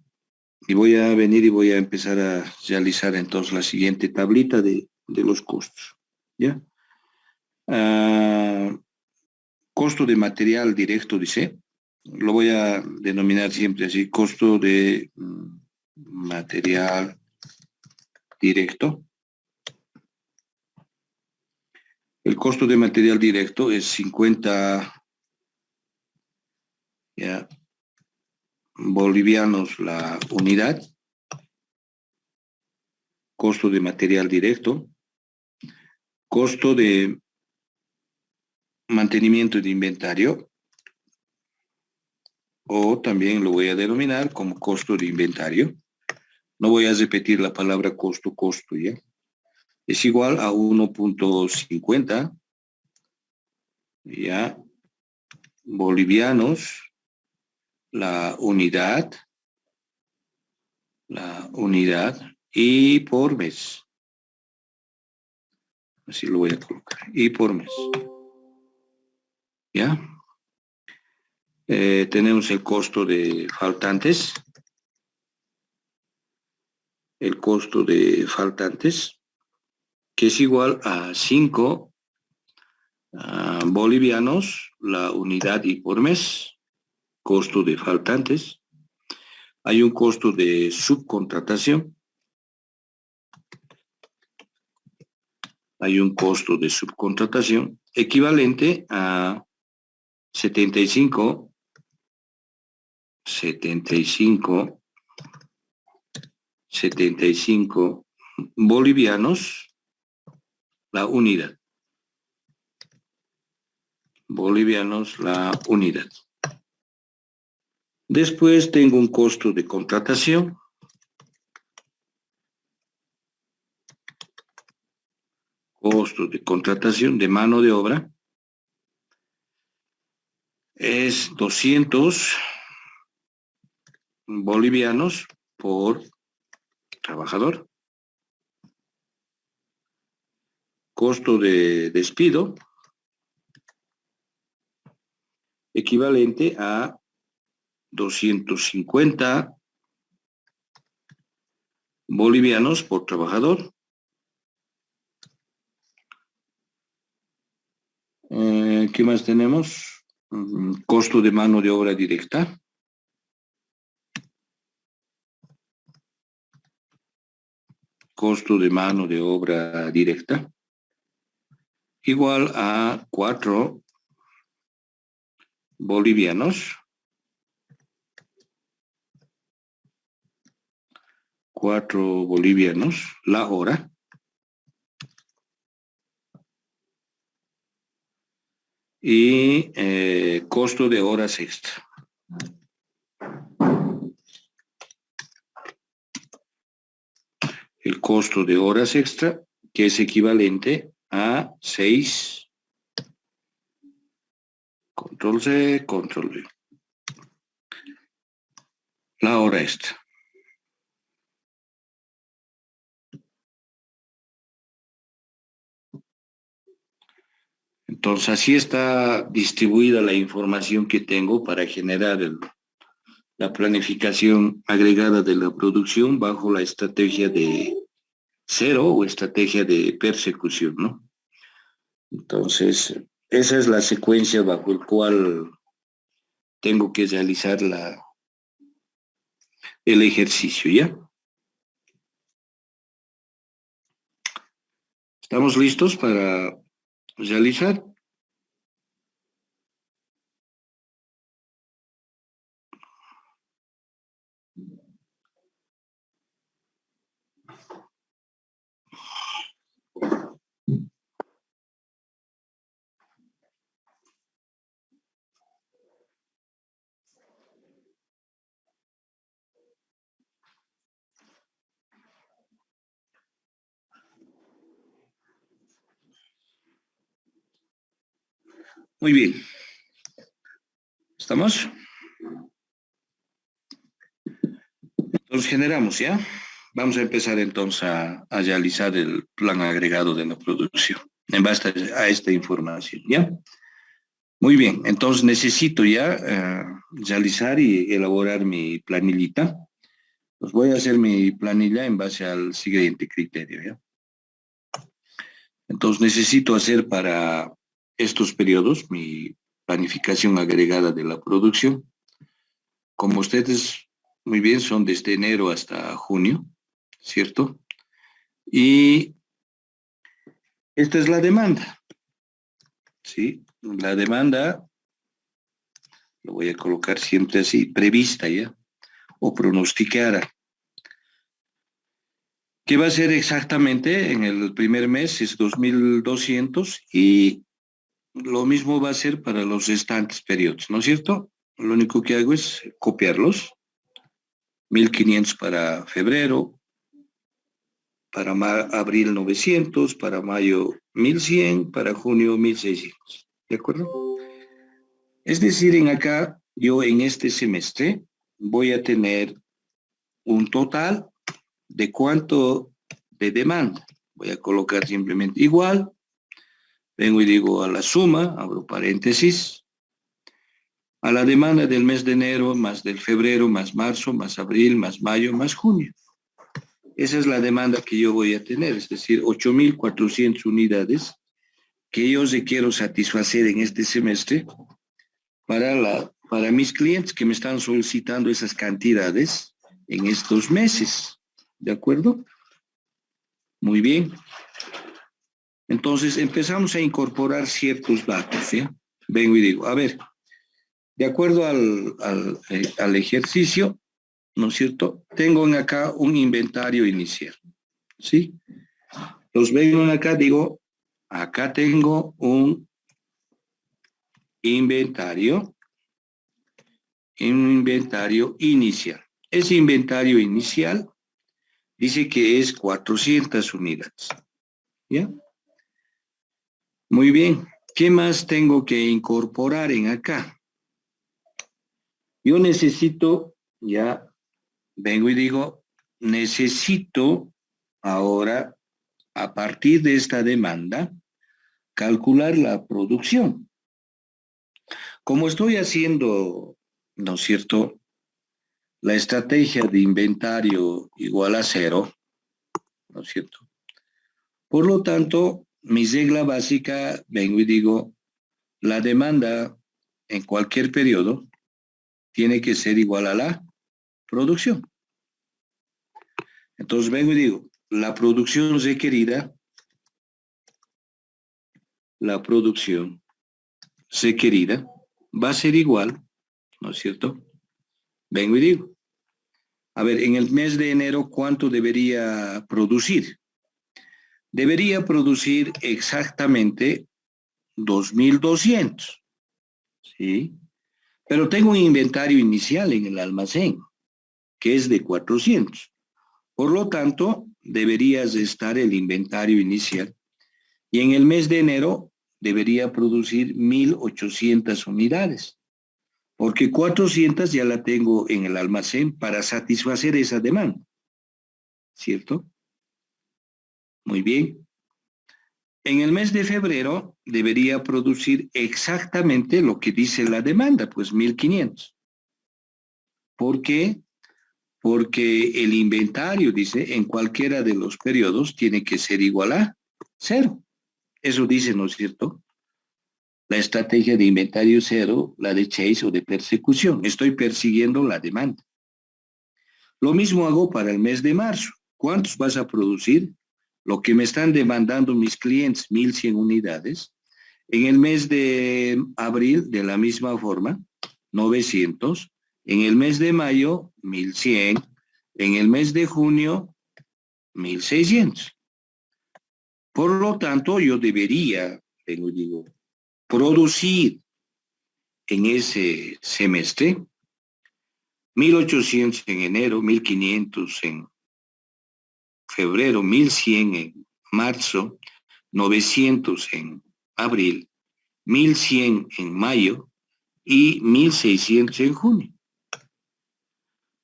Y voy a venir y voy a empezar a realizar entonces la siguiente tablita de los costos, ¿ya? Costo de material directo, dice. Lo voy a denominar siempre así, costo de material directo. El costo de material directo es 50 ya, bolivianos la unidad. Costo de material directo. Costo de mantenimiento de inventario, o también lo voy a denominar como costo de inventario. No voy a repetir la palabra costo, ¿ya? Es igual a 1.50, ya, bolivianos la unidad, y por mes. Así lo voy a colocar, y por mes. ¿Ya? Tenemos el costo de faltantes. El costo de faltantes, que es igual a 5 bolivianos la unidad y por mes. Costo de faltantes. Hay un costo de subcontratación. Hay un costo de subcontratación equivalente a 75 bolivianos la unidad. Bolivianos la unidad. Después tengo un costo de contratación. Costo de contratación de mano de obra es 200 bolivianos por trabajador. Costo de despido equivalente a 250 bolivianos por trabajador. ¿Qué más tenemos? Costo de mano de obra directa. Costo de mano de obra directa igual a 4 bolivianos. 4 bolivianos la hora. Y costo de horas extra. El costo de horas extra, que es equivalente a 6, control C, control V. La hora extra. Entonces, así está distribuida la información que tengo para generar la planificación agregada de la producción bajo la estrategia de cero o estrategia de persecución, ¿no? Entonces, Esa es la secuencia bajo el cual tengo que realizar el ejercicio, ¿ya? ¿Estamos listos para realizar? Muy bien. ¿Estamos? Entonces generamos, ¿ya? Vamos a empezar entonces a realizar el plan agregado de la producción en base a esta información, ¿ya? Muy bien, entonces necesito ya realizar y elaborar mi planillita. Pues voy a hacer mi planilla en base al siguiente criterio, ¿ya? Entonces necesito hacer para estos periodos mi planificación agregada de la producción. Como ustedes muy bien son desde enero hasta junio, ¿cierto? Y esta es la demanda, ¿sí? La demanda, lo voy a colocar siempre así, prevista ya, o pronosticada. ¿Qué va a ser exactamente? En el primer mes es 2.200 y lo mismo va a ser para los restantes periodos, ¿no es cierto? Lo único que hago es copiarlos. 1.500 para febrero, para abril 900, para mayo 1.100, para junio 1.600. ¿De acuerdo? Es decir, en acá, yo en este semestre voy a tener un total de cuánto de demanda. Voy a colocar simplemente igual, vengo y digo a la suma, abro paréntesis, a la demanda del mes de enero, más del febrero, más marzo, más abril, más mayo, más junio. Esa es la demanda que yo voy a tener, es decir, 8.400 unidades que yo quiero satisfacer en este semestre para mis clientes que me están solicitando esas cantidades en estos meses. ¿De acuerdo? Muy bien. Entonces empezamos a incorporar ciertos datos, ¿ya? Vengo y digo, a ver, de acuerdo al ejercicio, ¿no es cierto? Tengo acá un inventario inicial, ¿sí? Los vengo acá, digo, acá tengo un inventario inicial. Ese inventario inicial dice que es 400 unidades, ¿ya? Muy bien. ¿Qué más tengo que incorporar en acá? Yo necesito, ya vengo y digo, necesito ahora, a partir de esta demanda, calcular la producción. Como estoy haciendo, ¿no es cierto?, la estrategia de inventario igual a cero, ¿no es cierto? Por lo tanto, mi regla básica, vengo y digo, la demanda en cualquier periodo tiene que ser igual a la producción. Entonces vengo y digo, la producción requerida va a ser igual, ¿no es cierto? Vengo y digo, a ver, en el mes de enero, ¿cuánto debería producir? Debería producir exactamente 2.200, ¿sí? Pero tengo un inventario inicial en el almacén, que es de 400. Por lo tanto, deberías estar el inventario inicial. Y en el mes de enero debería producir 1.800 unidades, porque 400 ya la tengo en el almacén para satisfacer esa demanda, ¿cierto? Muy bien. En el mes de febrero debería producir exactamente lo que dice la demanda, pues 1.500. ¿Por qué? Porque el inventario, dice, en cualquiera de los periodos tiene que ser igual a cero. Eso dice, ¿no es cierto? la estrategia de inventario cero, la de chase o de persecución. Estoy persiguiendo la demanda. Lo mismo hago para el mes de marzo. ¿Cuántos vas a producir? Lo que me están demandando mis clientes, 1.100 unidades. En el mes de abril, de la misma forma, 900. En el mes de mayo, 1.100. En el mes de junio, 1.600. Por lo tanto, yo debería, producir en ese semestre 1.800 en enero, 1.500 en febrero, 1.100 en marzo, 900 en abril, 1.100 en mayo y 1.600 en junio.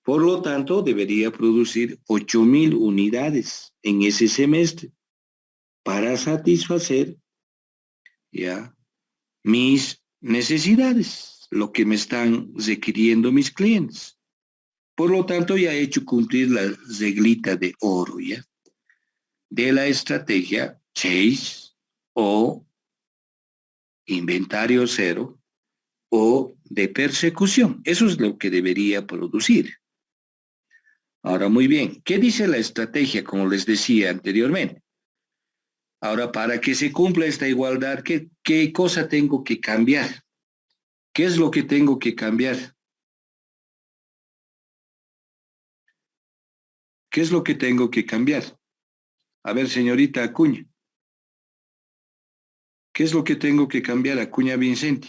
Por lo tanto, debería producir 8.000 unidades en ese semestre para satisfacer ya mis necesidades, lo que me están requiriendo mis clientes. Por lo tanto, ya he hecho cumplir la reglita de oro, ¿ya? De la estrategia chase o inventario cero o de persecución. Eso es lo que debería producir. Ahora, muy bien, ¿qué dice la estrategia, como les decía anteriormente? Ahora, para que se cumpla esta igualdad, ¿qué cosa tengo que cambiar? ¿Qué es lo que tengo que cambiar? ¿Qué es lo que tengo que cambiar? A ver, señorita Acuña. ¿Qué es lo que tengo que cambiar, Acuña Vicente?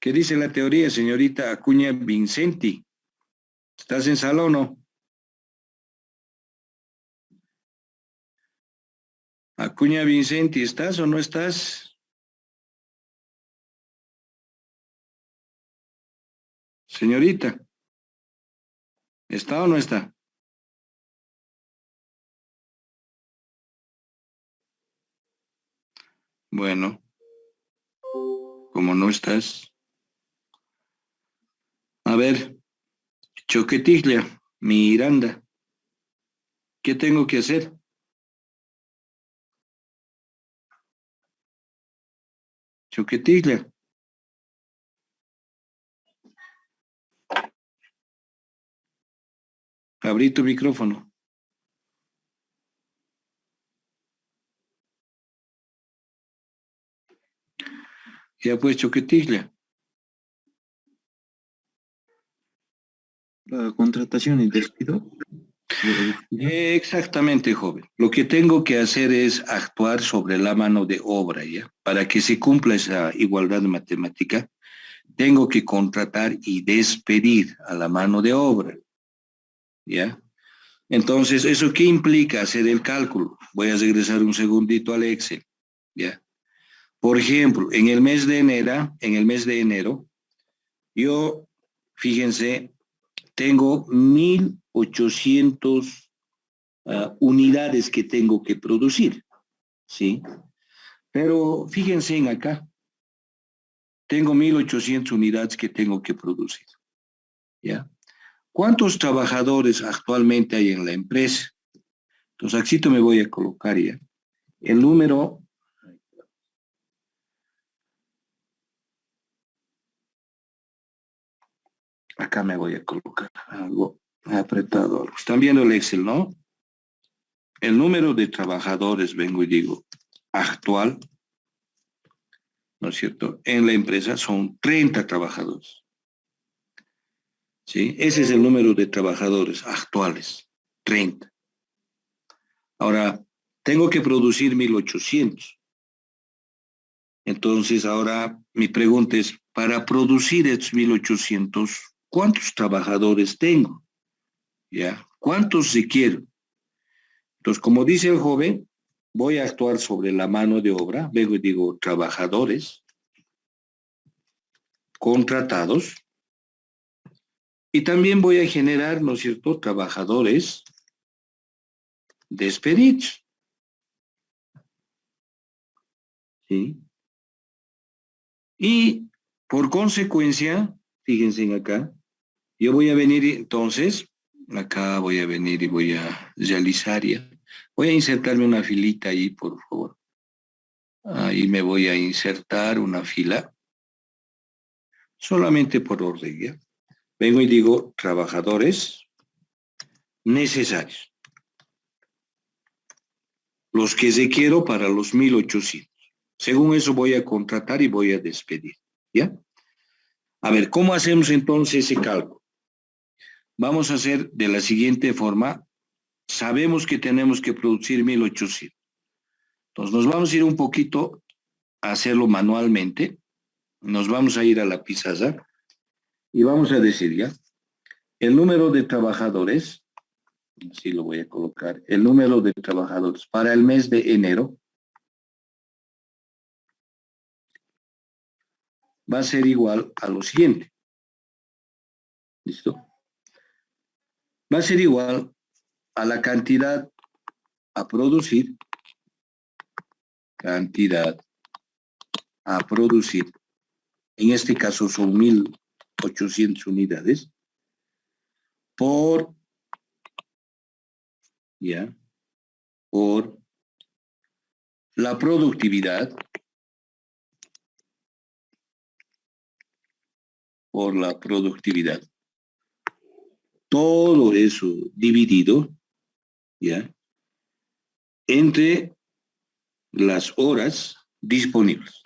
¿Qué dice la teoría, señorita Acuña Vicente? ¿Estás en sala o no? Acuña Vicente, ¿estás o no estás? Señorita, ¿está o no está? Bueno, como no estás. A ver, Choquetiglia, Miranda, ¿qué tengo que hacer? Choquetiglia. Abrí tu micrófono. Ya pues, Choquetiglia. La contratación y despido. Exactamente, joven. Lo que tengo que hacer es actuar sobre la mano de obra, ¿ya? Para que se cumpla esa igualdad matemática, tengo que contratar y despedir a la mano de obra, ¿ya? Entonces, ¿eso qué implica hacer el cálculo? Voy a regresar un segundito al Excel, ¿ya? Por ejemplo, en el mes de enero, yo, fíjense, tengo 1.800 unidades que tengo que producir, ¿sí? Pero fíjense en acá, tengo 1.800 unidades que tengo que producir, ¿ya? ¿Cuántos trabajadores actualmente hay en la empresa? Entonces, aquí me voy a colocar ya. El número, acá me voy a colocar algo apretado. Están viendo el Excel, ¿no? El número de trabajadores, vengo y digo, actual, ¿no es cierto? En la empresa son 30 trabajadores. ¿Sí? Ese es el número de trabajadores actuales, 30. Ahora, tengo que producir 1.800. Entonces, ahora mi pregunta es, para producir estos 1.800, ¿cuántos trabajadores tengo? ¿Ya? ¿Cuántos requiero? Entonces, como dice el joven, voy a actuar sobre la mano de obra, vengo y digo trabajadores contratados, y también voy a generar, ¿no es cierto?, trabajadores despedidos. ¿Sí? Y por consecuencia, fíjense acá, yo voy a venir entonces, Acá voy a venir y voy a realizar ya. Voy a insertarme una filita ahí, por favor. Ahí me voy a insertar una fila. Solamente por orden, ¿ya? Vengo y digo, trabajadores necesarios. Los que requiero para los 1.800. Según eso voy a contratar y voy a despedir, ¿ya? A ver, ¿cómo hacemos entonces ese cálculo? Vamos a hacer de la siguiente forma. Sabemos que tenemos que producir 1.800. Entonces nos vamos a ir un poquito a hacerlo manualmente. Nos vamos a ir a la pizarra y vamos a decir, ¿ya? El número de trabajadores, así lo voy a colocar, el número de trabajadores para el mes de enero va a ser igual a lo siguiente. ¿Listo? Va a ser igual a la cantidad a producir, en este caso son 1.800 unidades, por la productividad, todo eso dividido, ¿ya? Entre las horas disponibles.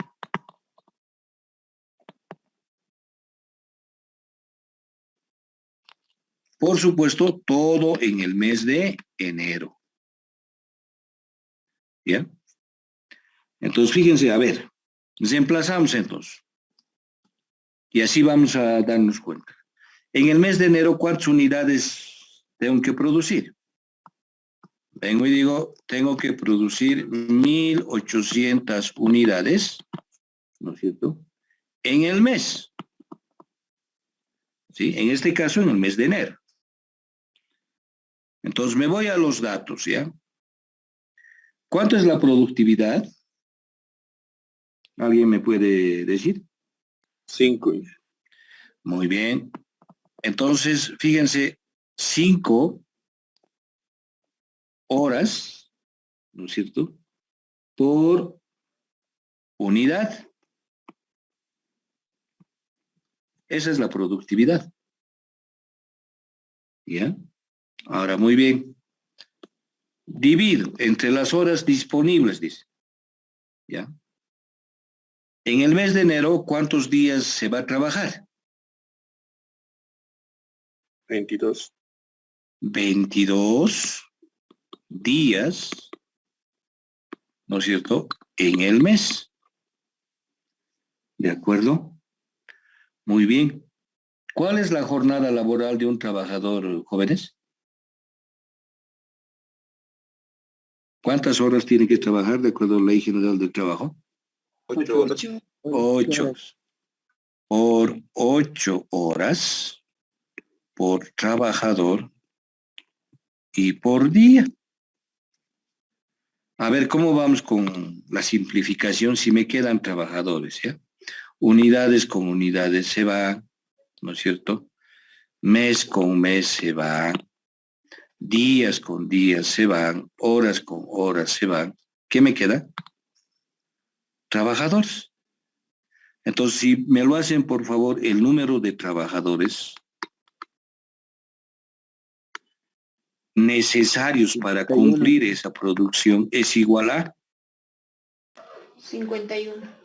Por supuesto, todo en el mes de enero. ¿Ya? Entonces, fíjense, a ver, reemplazamos entonces. Y así vamos a darnos cuenta. En el mes de enero, ¿cuántas unidades tengo que producir? Vengo y digo, tengo que producir 1.800 unidades, ¿no es cierto? En el mes. ¿Sí? En este caso, en el mes de enero. Entonces, me voy a los datos, ¿ya? ¿Cuánto es la productividad? ¿Alguien me puede decir? 5. Muy bien. Entonces, fíjense, 5 horas, ¿no es cierto?, por unidad. Esa es la productividad. ¿Ya? Ahora, muy bien. Divido entre las horas disponibles, dice. ¿Ya? En el mes de enero, ¿cuántos días se va a trabajar? 22. 22 días, ¿no es cierto?, en el mes. ¿De acuerdo? Muy bien. ¿Cuál es la jornada laboral de un trabajador, jóvenes? ¿Cuántas horas tiene que trabajar de acuerdo a la Ley General del Trabajo? 8 horas. 8. Por 8 horas por trabajador y por día. A ver, ¿cómo vamos con la simplificación? Si me quedan trabajadores, ¿ya? Unidades con unidades se van, ¿no es cierto? Mes con mes se van, días con días se van, horas con horas se van. ¿Qué me queda? Trabajadores. Entonces, si me lo hacen, por favor, el número de trabajadores necesarios para cumplir esa producción es igual a 51.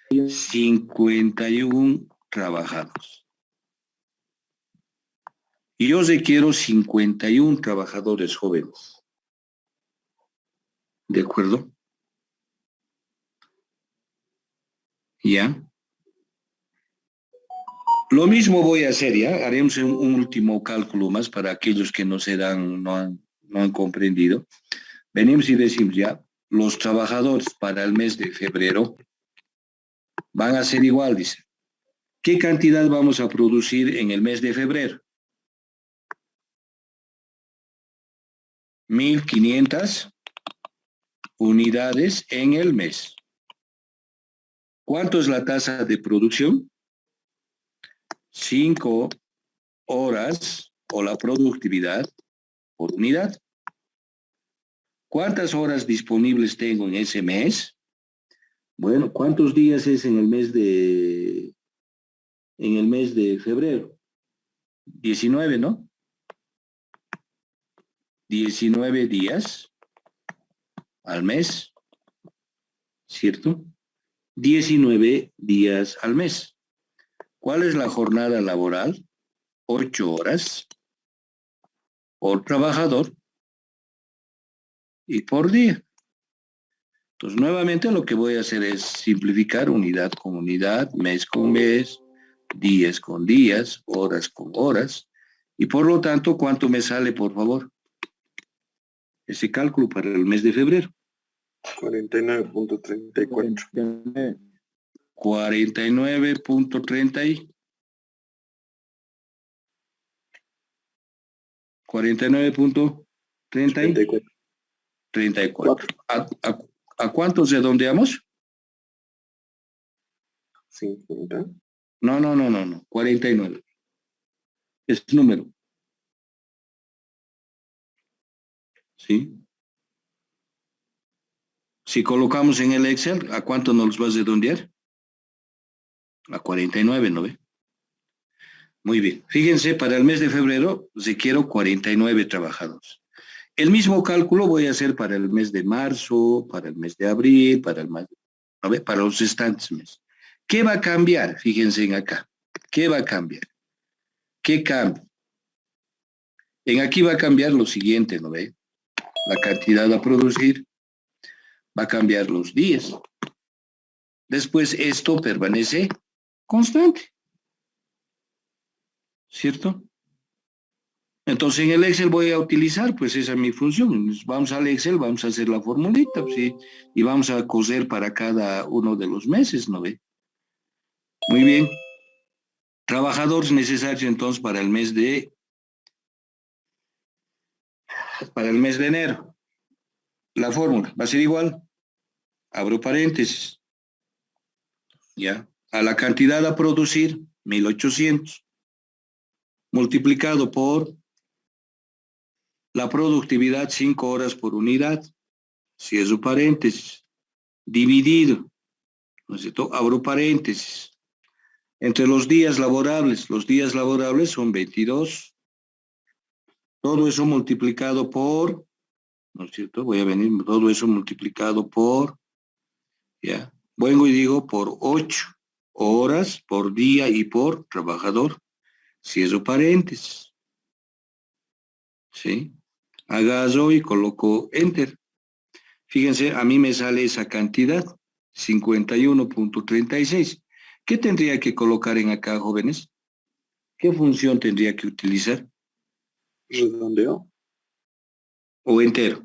51 trabajadores. Y yo requiero 51 trabajadores jóvenes. ¿De acuerdo? ¿Ya? Lo mismo voy a hacer, ¿ya? Haremos un último cálculo más para aquellos que no han comprendido. Venimos y decimos, ya, los trabajadores para el mes de febrero van a ser igual, dice. ¿Qué cantidad vamos a producir en el mes de febrero? 1.500 unidades en el mes. ¿Cuánto es la tasa de producción? 5 horas o la productividad por unidad. ¿Cuántas horas disponibles tengo en ese mes? Bueno, ¿cuántos días es en el mes de febrero? 19, ¿no? 19 días al mes, ¿cierto? 19 días al mes. ¿Cuál es la jornada laboral? 8 horas por trabajador y por día. Entonces, nuevamente lo que voy a hacer es simplificar unidad con unidad, mes con mes, días con días, horas con horas. Y por lo tanto, ¿cuánto me sale, por favor? Ese cálculo para el mes de febrero. 49.34. 49.30 49.30 34. ¿A cuántos redondeamos? 50. No. 49. Es número. ¿Sí? Si colocamos en el Excel, ¿a cuánto nos vas a redondear? A 49, ¿no ve? Muy bien. Fíjense, para el mes de febrero requiero 49 trabajadores. El mismo cálculo voy a hacer para el mes de marzo, para el mes de abril, para los restantes meses. ¿Qué va a cambiar? Fíjense en acá. ¿Qué va a cambiar? ¿Qué cambia? En aquí va a cambiar lo siguiente, ¿no ve? La cantidad a producir, va a cambiar los días. Después esto permanece constante. ¿Cierto? Entonces en el Excel voy a utilizar, pues esa es mi función. Vamos al Excel, vamos a hacer la formulita, ¿sí? Y vamos a coser para cada uno de los meses, ¿no ve? Muy bien. Trabajadores necesarios entonces para el mes de enero. La fórmula va a ser igual. Abro paréntesis. ¿Ya? A la cantidad a producir, 1800. Multiplicado por la productividad, 5 horas por unidad. Cierro paréntesis. Dividido. ¿No es cierto? Abro paréntesis. Entre los días laborables son 22. Todo eso multiplicado por, ¿no es cierto? Voy a venir, todo eso multiplicado por, ¿ya? Vengo y digo por 8 horas por día y por trabajador. Cierro paréntesis. ¿Sí? Agarro y coloco enter. Fíjense, a mí me sale esa cantidad, 51.36. ¿Qué tendría que colocar en acá, jóvenes? ¿Qué función tendría que utilizar? Redondeo. ¿O entero?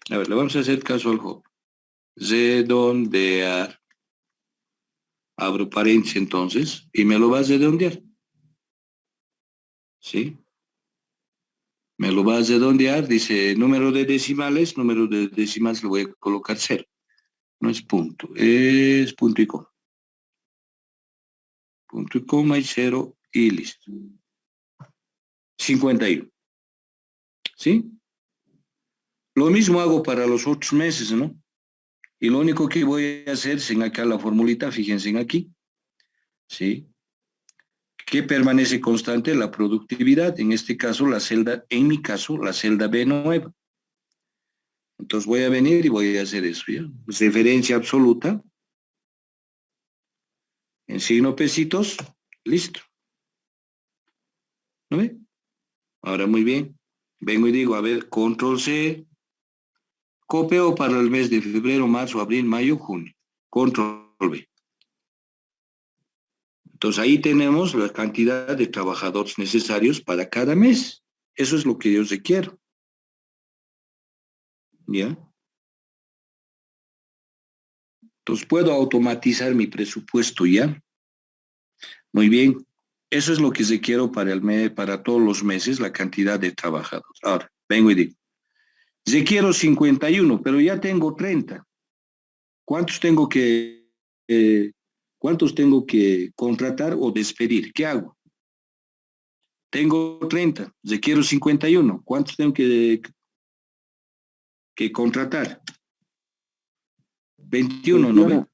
A ver, le vamos a hacer caso al joven. Redondear. Abro paréntesis entonces y me lo va a redondear. ¿Sí? Me lo va a redondear, dice número de decimales le voy a colocar 0. No es punto, es punto y coma. Punto y coma y 0 y listo. 51. ¿Sí? Lo mismo hago para los otros meses, ¿no? Y lo único que voy a hacer es en acá la formulita, fíjense en aquí. ¿Sí? ¿Qué permanece constante? La productividad, en este caso en mi caso, la celda B9. Entonces voy a venir y voy a hacer eso, ¿ya? Referencia absoluta. En signo pesitos, listo. ¿No ve? Ahora muy bien. Vengo y digo, a ver, control C. Copio para el mes de febrero, marzo, abril, mayo, junio. Control V. Entonces ahí tenemos la cantidad de trabajadores necesarios para cada mes. Eso es lo que yo requiero. ¿Ya? Entonces puedo automatizar mi presupuesto ya. Muy bien. Eso es lo que requiero para todos los meses, la cantidad de trabajadores. Ahora, vengo y digo, requiero 51, pero ya tengo 30. ¿Cuántos tengo que contratar o despedir? ¿Qué hago? Tengo 30, requiero 51. ¿Cuántos tengo que contratar? 21, ¿no ve?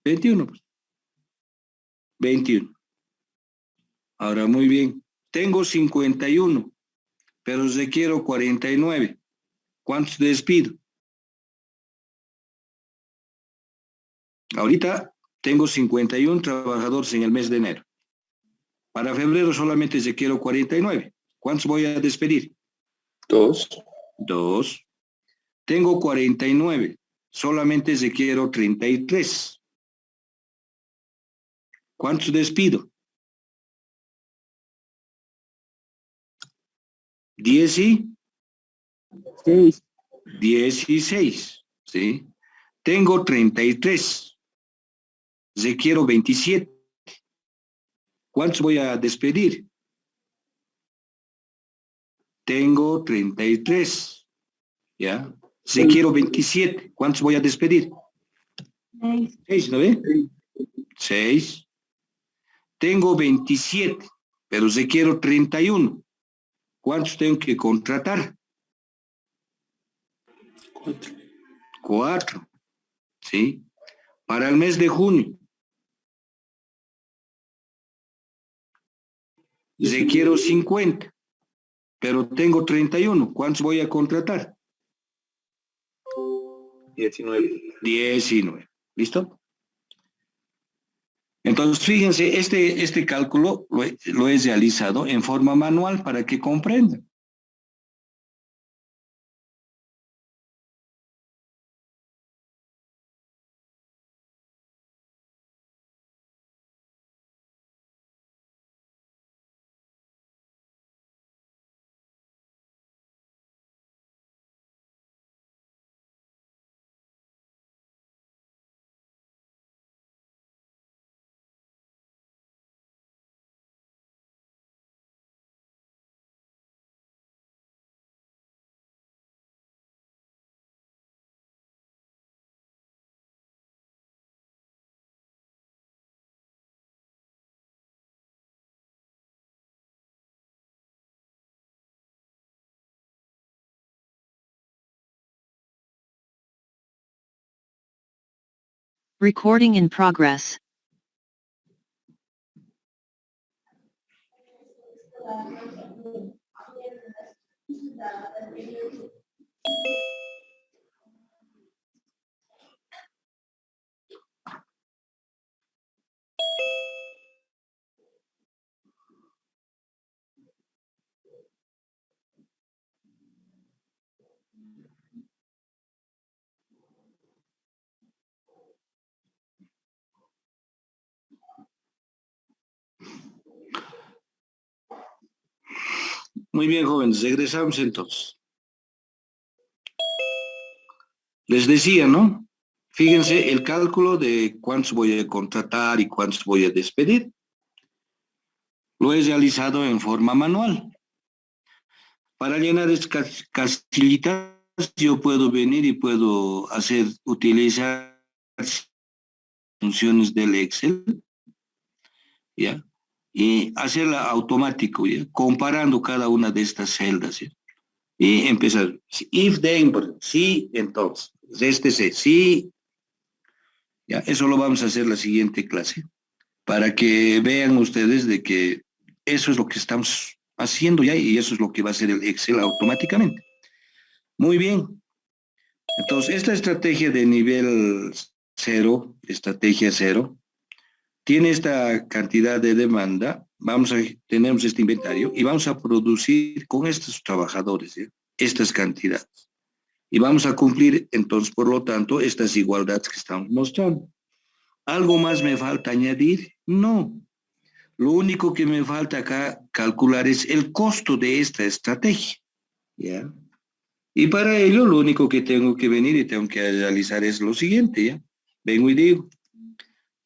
21, pues. 21. Ahora, muy bien. Tengo 51, pero requiero 49. ¿Cuántos despido? Ahorita tengo 51 trabajadores en el mes de enero. Para febrero solamente requiero 49. ¿Cuántos voy a despedir? 2. 2. Tengo 49. Solamente requiero 33. ¿Cuántos despido? 10 y 6. 16. ¿Sí? Tengo 33. Requiero 27. ¿Cuántos voy a despedir? Tengo 33. ¿Ya? Requiero 27. ¿Cuántos voy a despedir? 6, ¿no ve? 6. Tengo 27, pero requiero 31. ¿Cuántos tengo que contratar? 4. ¿Sí? Para el mes de junio. Requiero 50, pero tengo 31. ¿Cuántos voy a contratar? 19. 19. ¿Listo? Entonces, fíjense, este cálculo lo he realizado en forma manual para que comprendan. Recording in progress. Muy bien, jóvenes, regresamos entonces. Les decía, ¿no? Fíjense el cálculo de cuántos voy a contratar y cuántos voy a despedir. Lo he realizado en forma manual. Para llenar estas casillitas, yo puedo venir y puedo utilizar funciones del Excel, ¿ya? Y hacerla automático, ¿ya? Comparando cada una de estas celdas, ¿ya? Y empezar, if then, sí, entonces, sí, ya, eso lo vamos a hacer la siguiente clase, para que vean ustedes de que eso es lo que estamos haciendo ya y eso es lo que va a hacer el Excel automáticamente. Muy bien. Entonces, esta estrategia de nivel 0, estrategia 0, tiene esta cantidad de demanda, tenemos este inventario y vamos a producir con estos trabajadores, ¿sí?, estas cantidades. Y vamos a cumplir, entonces, por lo tanto, estas igualdades que estamos mostrando. ¿Algo más me falta añadir? No. Lo único que me falta acá calcular es el costo de esta estrategia, ¿ya? Y para ello, lo único que tengo que venir y tengo que realizar es lo siguiente, ¿ya? Vengo y digo,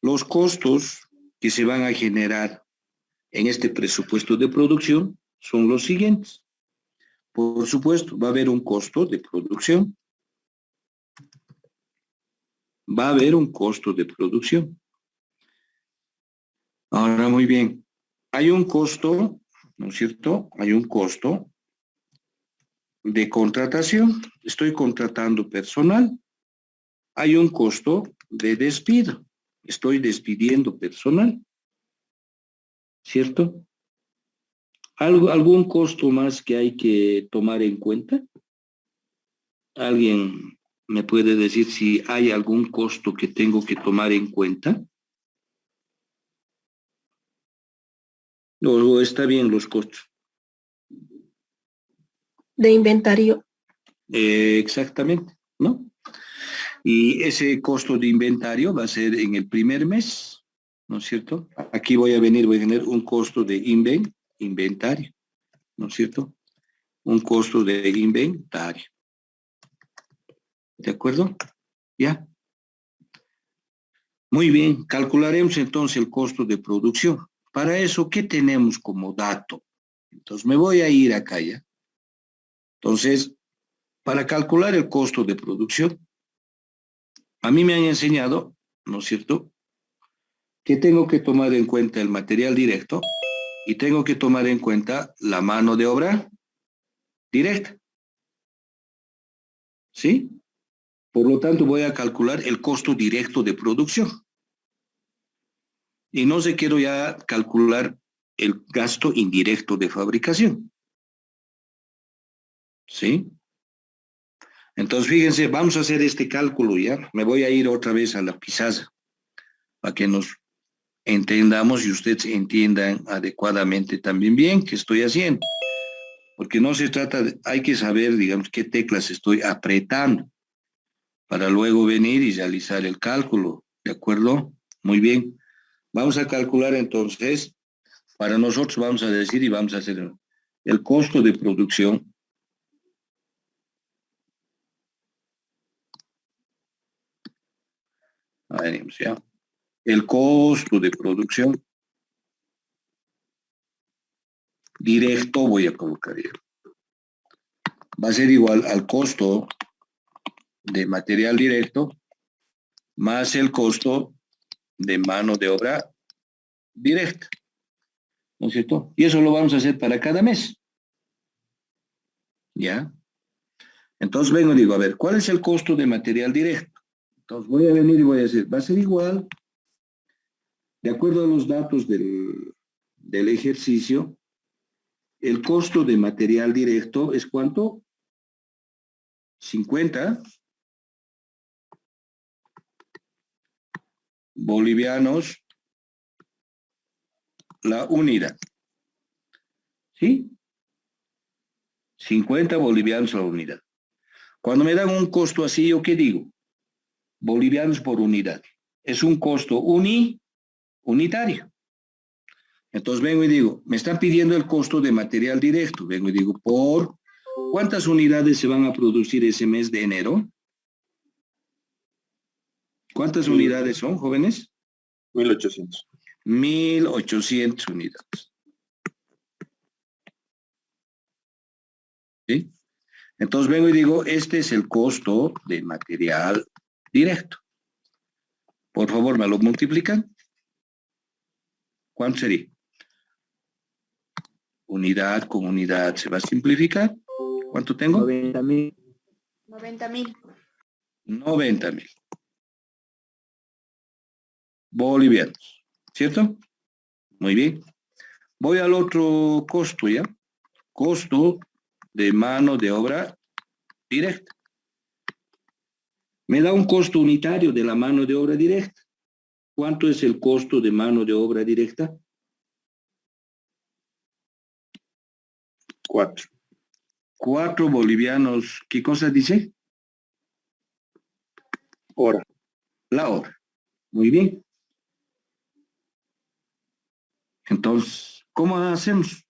los costos que se van a generar en este presupuesto de producción son los siguientes. Por supuesto, va a haber un costo de producción. Va a haber un costo de producción. Ahora, muy bien. Hay un costo ¿no es cierto? Hay un costo de contratación. Estoy contratando personal. Hay un costo de despido. Estoy despidiendo personal. ¿Cierto? ¿Algún costo más que hay que tomar en cuenta? ¿Alguien me puede decir si hay algún costo que tengo que tomar en cuenta? ¿O está bien los costos? De inventario. Exactamente, ¿no? Y ese costo de inventario va a ser en el primer mes, ¿no es cierto? Aquí voy a tener un costo de inventario, ¿no es cierto? Un costo de inventario. ¿De acuerdo? ¿Ya? Muy bien, calcularemos entonces el costo de producción. Para eso, ¿qué tenemos como dato? Entonces, me voy a ir acá, ¿ya? Entonces, para calcular el costo de producción, a mí me han enseñado, ¿no es cierto?, que tengo que tomar en cuenta el material directo y tengo que tomar en cuenta la mano de obra directa. ¿Sí? Por lo tanto, voy a calcular el costo directo de producción. Y no se quiero ya calcular el gasto indirecto de fabricación. ¿Sí? Entonces, fíjense, vamos a hacer este cálculo ya. Me voy a ir otra vez a la pizarra para que nos entendamos y ustedes entiendan adecuadamente también bien qué estoy haciendo. Porque no se trata de, hay que saber, digamos, qué teclas estoy apretando para luego venir y realizar el cálculo. ¿De acuerdo? Muy bien. Vamos a calcular entonces, para nosotros vamos a decir y vamos a hacer el costo de producción. Veremos ya. El costo de producción directo voy a colocar ya. Va a ser igual al costo de material directo más el costo de mano de obra directa. ¿No es cierto? Y eso lo vamos a hacer para cada mes. ¿Ya? Entonces vengo y digo, a ver, ¿cuál es el costo de material directo? Entonces voy a venir y voy a decir, va a ser igual, de acuerdo a los datos del ejercicio, el costo de material directo es ¿cuánto? 50 bolivianos la unidad. ¿Sí? 50 bolivianos la unidad. Cuando me dan un costo así, ¿yo qué digo? Bolivianos por unidad. Es un costo unitario. Entonces vengo y digo, me están pidiendo el costo de material directo. Vengo y digo, ¿por cuántas unidades se van a producir ese mes de enero? ¿Cuántas unidades son, jóvenes? 1800. 1800 unidades. ¿Sí? Entonces vengo y digo, este es el costo de material directo. Por favor, ¿me lo multiplican? ¿Cuánto sería? Unidad con unidad se va a simplificar. ¿Cuánto tengo? 90.000. 90.000. 90.000 bolivianos, ¿cierto? Muy bien. Voy al otro costo, ¿ya? Costo de mano de obra directa. Me da un costo unitario de la mano de obra directa. ¿Cuánto es el costo de mano de obra directa? 4. 4 bolivianos, ¿qué cosa dice? Hora. La hora. Muy bien. Entonces, ¿cómo hacemos?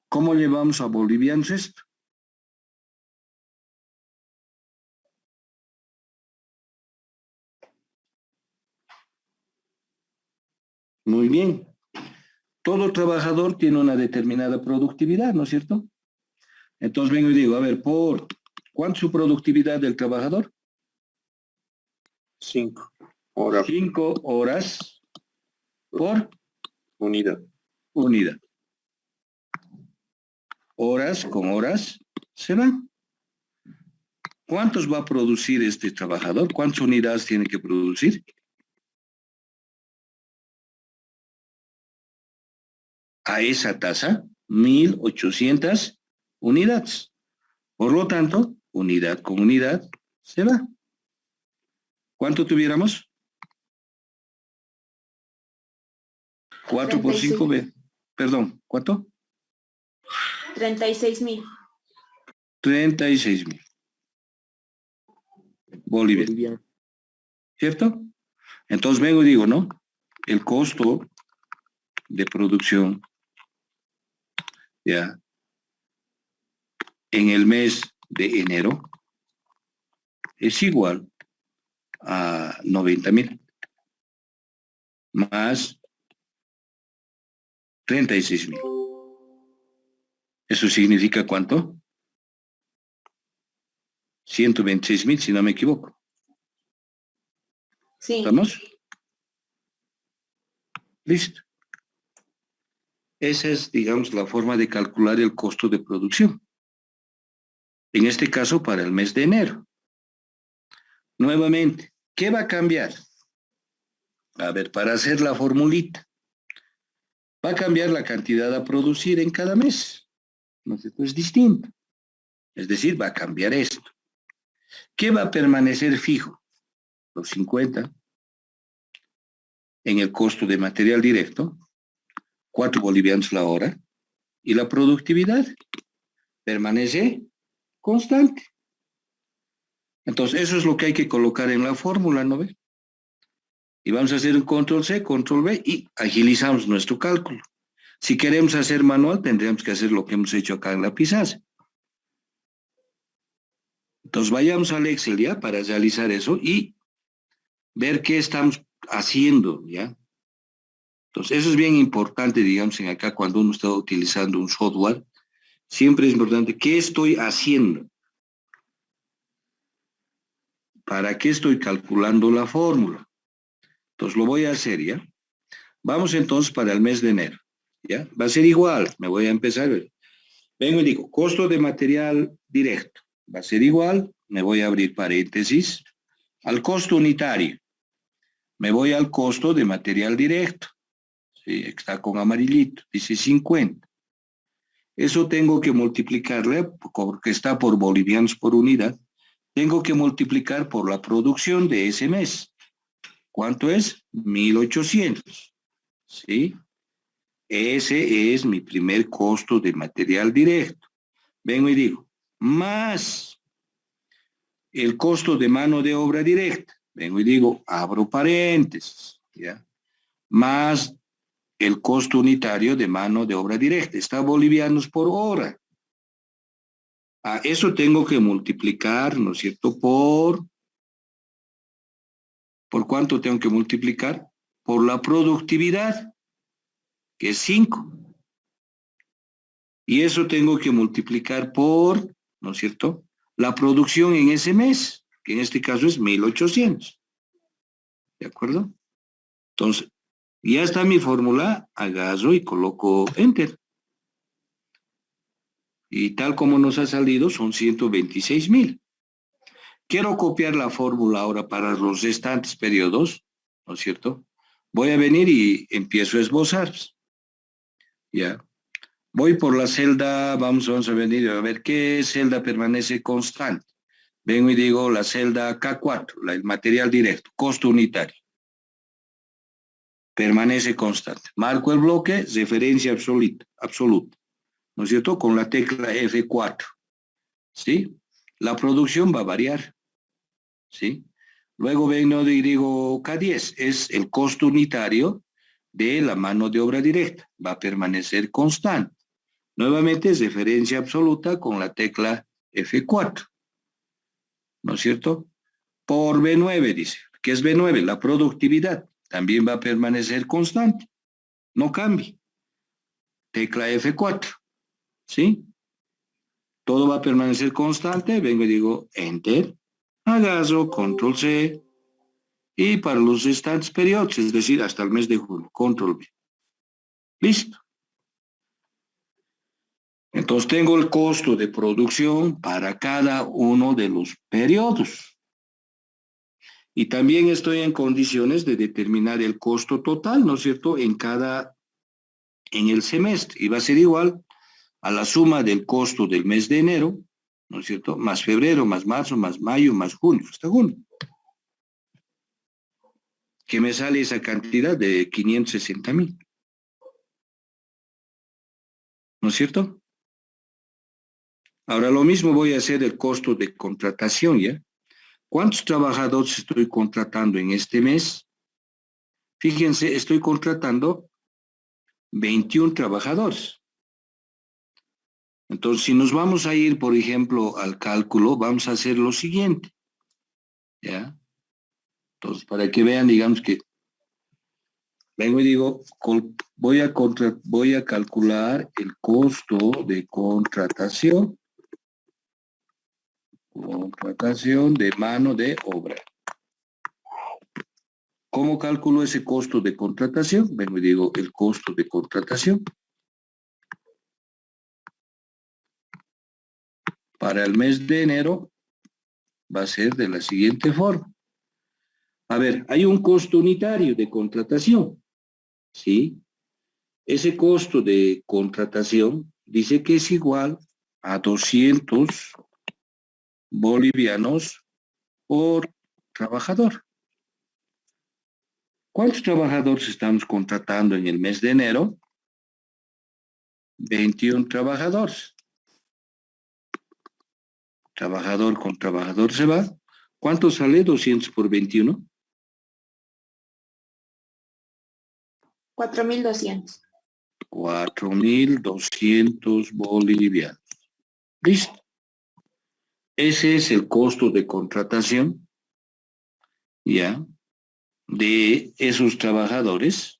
¿Cómo llevamos a bolivianos esto? Muy bien. Todo trabajador tiene una determinada productividad, ¿no es cierto? Entonces vengo y digo, a ver, ¿cuánto es su productividad del trabajador? 5 horas. 5 horas por Unidad. Unidad. Horas con horas se van. ¿Cuántos va a producir este trabajador? ¿Cuántas unidades tiene que producir? A esa tasa, 1.800 unidades. Por lo tanto, unidad con unidad se va. ¿Cuánto tuviéramos? 4 por 5, perdón, ¿cuánto? 36.000. 36.000 bolivianos, Boliviano. ¿cierto? Entonces vengo y digo, ¿no? El costo de producción, ya, en el mes de enero es igual a 90.000 más 36.000. ¿Eso significa cuánto? 126.000, si no me equivoco. Sí. ¿Estamos? Listo. Esa es, digamos, la forma de calcular el costo de producción. En este caso, para el mes de enero. Nuevamente, ¿qué va a cambiar? A ver, para hacer la formulita. Va a cambiar la cantidad a producir en cada mes. ¿No es cierto? Es distinto. Es decir, va a cambiar esto. ¿Qué va a permanecer fijo? Los 50 en el costo de material directo, 4 bolivianos la hora, y la productividad permanece constante. Entonces, eso es lo que hay que colocar en la fórmula, ¿no ve? Y vamos a hacer un control C, control V, y agilizamos nuestro cálculo. Si queremos hacer manual, tendríamos que hacer lo que hemos hecho acá en la pizarra. Entonces, vayamos al Excel ya para realizar eso y ver qué estamos haciendo, ¿ya? Entonces, eso es bien importante, digamos, en acá cuando uno está utilizando un software, siempre es importante, ¿qué estoy haciendo? ¿Para qué estoy calculando la fórmula? Entonces, lo voy a hacer, ¿ya? Vamos entonces para el mes de enero, ¿ya? Va a ser igual, me voy a empezar. Vengo y digo, costo de material directo, va a ser igual, me voy a abrir paréntesis, al costo unitario, me voy al costo de material directo, ¿sí? Está con amarillito, dice 50. Eso tengo que multiplicarle, porque está por bolivianos por unidad, tengo que multiplicar por la producción de ese mes. ¿Cuánto es? 1.800, ¿sí? Ese es mi primer costo de material directo. Vengo y digo, más el costo de mano de obra directa. Vengo y digo, abro paréntesis, ¿ya? Más el costo unitario de mano de obra directa. Está bolivianos por hora. A eso tengo que multiplicar, ¿no es cierto? ¿Por cuánto tengo que multiplicar? Por la productividad, que es 5. Y eso tengo que multiplicar por, ¿no es cierto?, la producción en ese mes, que en este caso es 1.800. ¿De acuerdo? Entonces, ya está mi fórmula, agarro y coloco Enter. Y tal como nos ha salido, son 126.000. Quiero copiar la fórmula ahora para los restantes periodos, ¿no es cierto? Voy a venir y empiezo a esbozar. Ya. Voy por la celda, vamos a venir a ver qué celda permanece constante. Vengo y digo la celda K4, el material directo, costo unitario. Permanece constante. Marco el bloque, referencia absoluta, ¿no es cierto? Con la tecla F4, ¿sí? La producción va a variar, ¿sí? Luego vengo y digo K10, es el costo unitario de la mano de obra directa, va a permanecer constante. Nuevamente es referencia absoluta con la tecla F4, ¿no es cierto? Por B9 dice, ¿qué es B9? La productividad también va a permanecer constante, no cambie. Tecla F4, ¿sí? Todo va a permanecer constante, vengo y digo Enter, agarro, Control C, y para los restantes periodos, es decir, hasta el mes de julio, Control V. Listo. Entonces tengo el costo de producción para cada uno de los periodos. Y también estoy en condiciones de determinar el costo total, ¿no es cierto?, en el semestre. Y va a ser igual a la suma del costo del mes de enero, ¿no es cierto?, más febrero, más marzo, más mayo, más junio, hasta junio. Que me sale esa cantidad de 560,000. ¿No es cierto? Ahora lo mismo voy a hacer el costo de contratación, ¿ya? ¿Cuántos trabajadores estoy contratando en este mes? Fíjense, estoy contratando 21 trabajadores. Entonces, si nos vamos a ir, por ejemplo, al cálculo, vamos a hacer lo siguiente, ¿ya? Entonces, para que vean, digamos que vengo y digo, voy a calcular el costo de contratación de mano de obra. ¿Cómo calculo ese costo de contratación? Vengo y digo, el costo de contratación para el mes de enero va a ser de la siguiente forma. A ver, hay un costo unitario de contratación, ¿sí? Ese costo de contratación dice que es igual a 200 bolivianos por trabajador. ¿Cuántos trabajadores estamos contratando en el mes de enero? 21 trabajadores. Trabajador con trabajador se va. ¿Cuánto sale 200 por 21? 4.200. 4.200 bolivianos. ¿Listo? Ese es el costo de contratación, ¿ya?, de esos trabajadores.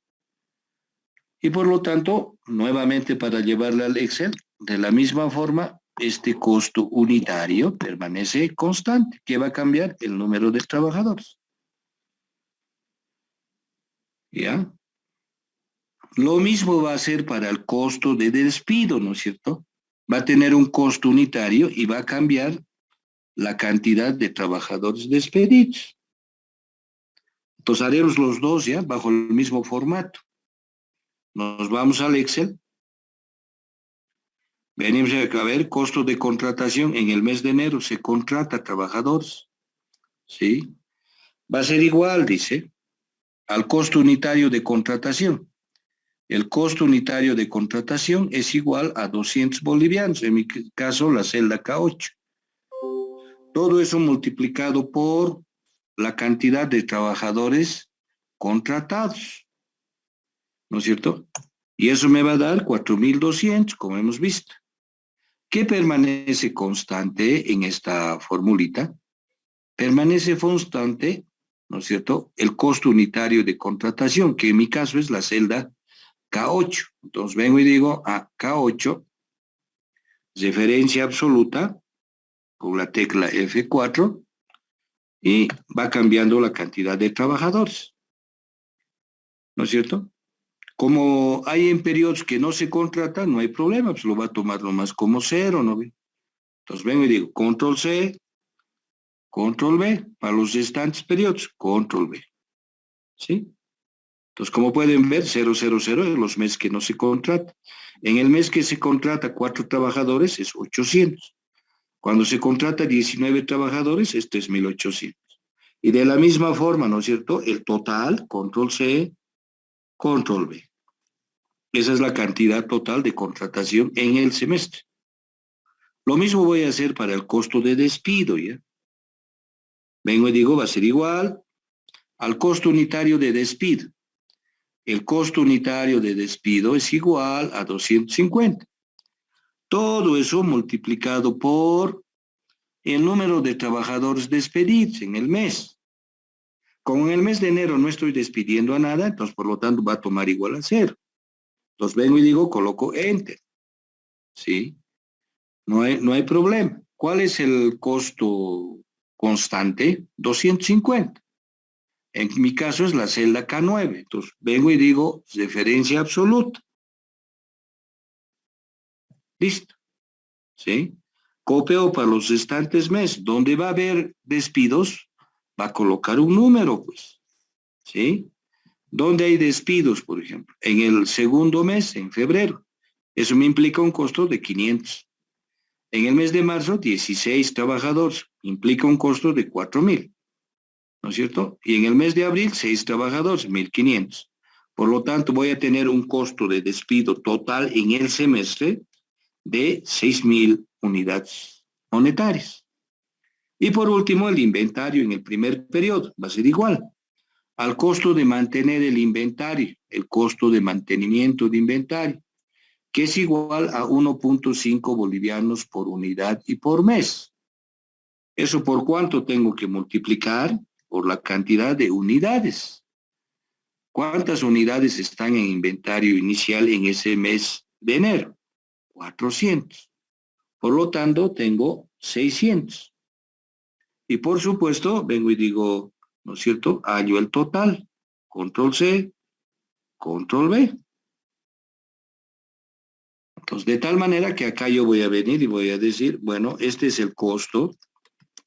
Y por lo tanto, nuevamente para llevarla al Excel, de la misma forma, este costo unitario permanece constante. ¿Qué va a cambiar? El número de trabajadores. ¿Ya? Lo mismo va a ser para el costo de despido, ¿no es cierto? Va a tener un costo unitario y va a cambiar la cantidad de trabajadores despedidos. Entonces haremos los dos, ¿ya?, bajo el mismo formato. Nos vamos al Excel. Venimos a ver costo de contratación. En el mes de enero se contrata trabajadores, ¿sí? Va a ser igual, dice, al costo unitario de contratación. El costo unitario de contratación es igual a 200 bolivianos, en mi caso la celda K8. Todo eso multiplicado por la cantidad de trabajadores contratados, ¿no es cierto? Y eso me va a dar 4.200, como hemos visto. ¿Qué permanece constante en esta formulita? Permanece constante, ¿no es cierto?, el costo unitario de contratación, que en mi caso es la celda K8. Entonces vengo y digo a K8, referencia absoluta, con la tecla F4, y va cambiando la cantidad de trabajadores, ¿no es cierto? Como hay en periodos que no se contrata, no hay problema, pues lo va a tomar nomás como cero, ¿no? Entonces vengo y digo, control C, control V, para los restantes periodos, control V, ¿sí? Entonces, como pueden ver, 000 en los meses que no se contrata. En el mes que se contrata 4 trabajadores es 800. Cuando se contrata 19 trabajadores es 3.800. Y de la misma forma, ¿no es cierto?, el total, control C, control V. Esa es la cantidad total de contratación en el semestre. Lo mismo voy a hacer para el costo de despido, ¿ya? Vengo y digo, va a ser igual al costo unitario de despido. El costo unitario de despido es igual a 250. Todo eso multiplicado por el número de trabajadores despedidos en el mes. Como en el mes de enero no estoy despidiendo a nada, entonces por lo tanto va a tomar igual a 0. Entonces vengo y digo, coloco Enter. ¿Sí? No hay problema. ¿Cuál es el costo constante? 250. En mi caso es la celda K9. Entonces vengo y digo referencia absoluta. Listo. ¿Sí? Copio para los restantes meses. Donde va a haber despidos, va a colocar un número, pues. ¿Sí? ¿Dónde hay despidos, por ejemplo? En el segundo mes, en febrero. Eso me implica un costo de 500. En el mes de marzo, 16 trabajadores. Implica un costo de 4.000. ¿No es cierto? Y en el mes de abril, 6 trabajadores, 1.500. Por lo tanto, voy a tener un costo de despido total en el semestre de 6.000 unidades monetarias. Y por último, el inventario en el primer periodo va a ser igual al costo de mantener el inventario, el costo de mantenimiento de inventario, que es igual a 1.5 bolivianos por unidad y por mes. ¿Eso por cuánto tengo que multiplicar? Por la cantidad de unidades. ¿Cuántas unidades están en inventario inicial en ese mes de enero? 400. Por lo tanto, tengo 600. Y por supuesto, vengo y digo, ¿no es cierto? Hallo el total. Control C, Control V. Entonces, de tal manera que acá yo voy a venir y voy a decir, bueno, este es el costo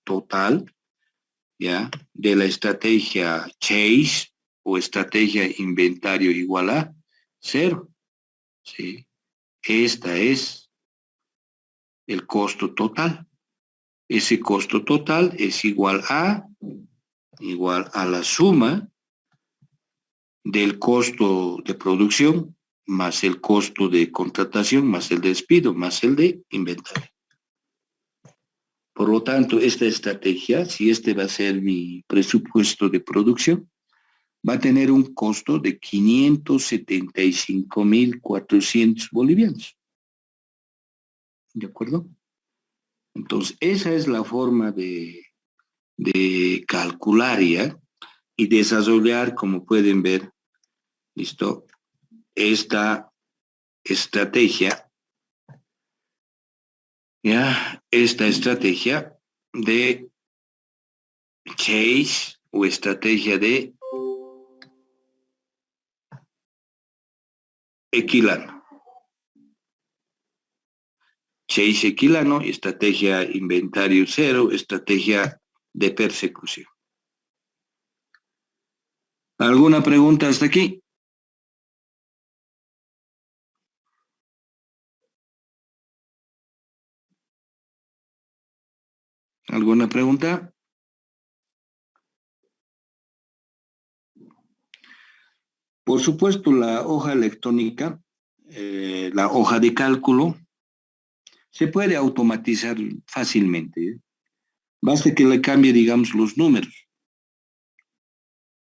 total, ¿ya? De la estrategia Chase o estrategia inventario igual a 0. ¿Sí? Esta es el costo total. Ese costo total es igual a la suma del costo de producción más el costo de contratación, más el despido, más el de inventario. Por lo tanto, esta estrategia, si este va a ser mi presupuesto de producción, va a tener un costo de 575.400 bolivianos. ¿De acuerdo? Entonces, esa es la forma de calcular ya y desarrollar, como pueden ver, ¿listo? Esta estrategia, ¿ya? Esta estrategia de Chase o estrategia de Equilano. Chase Equilano, estrategia inventario cero, estrategia de persecución. ¿Alguna pregunta hasta aquí? ¿Alguna pregunta? Por supuesto, la hoja electrónica, la hoja de cálculo, se puede automatizar fácilmente, ¿eh? Basta que le cambie, digamos, los números,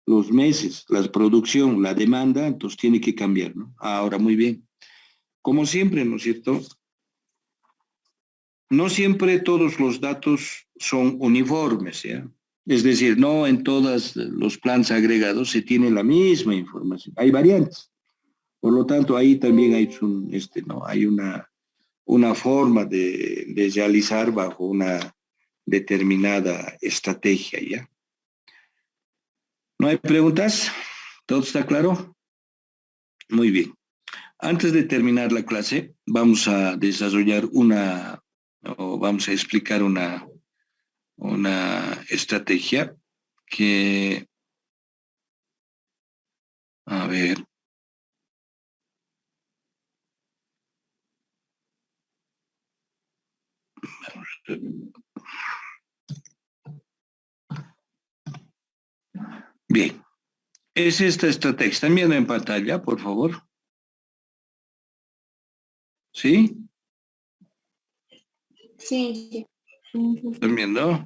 los meses, la producción, la demanda, entonces tiene que cambiar, ¿no? Ahora, muy bien. Como siempre, ¿no es cierto? No siempre todos los datos son uniformes, ¿ya? Es decir, no en todos los planes agregados se tiene la misma información. Hay variantes. Por lo tanto, ahí también hay hay una forma de realizar bajo una determinada estrategia, ¿ya? ¿No hay preguntas? ¿Todo está claro? Muy bien. Antes de terminar la clase, vamos a desarrollar vamos a explicar una estrategia que, a ver, bien, es esta estrategia. ¿Están viendo en pantalla, por favor? ¿Sí? Sí. ¿Están viendo?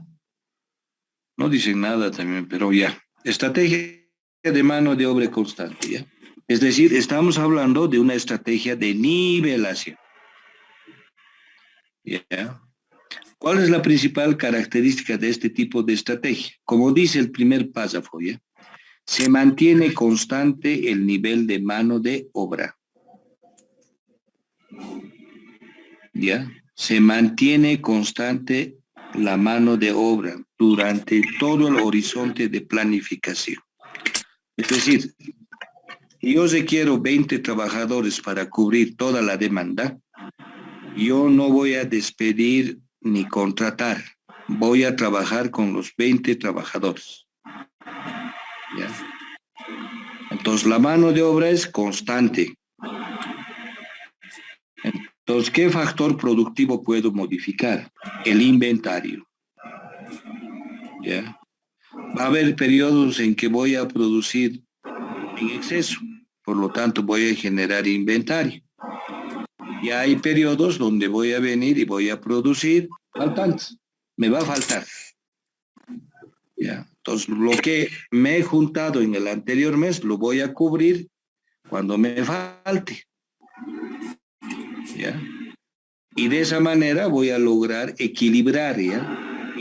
No dicen nada también, pero ya. Estrategia de mano de obra constante, ¿ya? Es decir, estamos hablando de una estrategia de nivelación. ¿Ya? ¿Cuál es la principal característica de este tipo de estrategia? Como dice el primer párrafo, ¿ya? Se mantiene constante el nivel de mano de obra. ¿Ya? Se mantiene constante la mano de obra durante todo el horizonte de planificación. Es decir, si yo requiero 20 trabajadores para cubrir toda la demanda, Yo no voy a despedir ni contratar. Voy a trabajar con los 20 trabajadores. ¿Ya? Entonces, la mano de obra es constante. Entonces, ¿qué factor productivo puedo modificar? El inventario. ¿Ya? Va a haber periodos en que voy a producir en exceso, por lo tanto voy a generar inventario. Y hay periodos donde voy a venir y voy a producir faltantes. Me va a faltar. ¿Ya? Entonces, lo que me he juntado en el anterior mes lo voy a cubrir cuando me falte. ¿Ya? Y de esa manera voy a lograr equilibrar, ¿ya?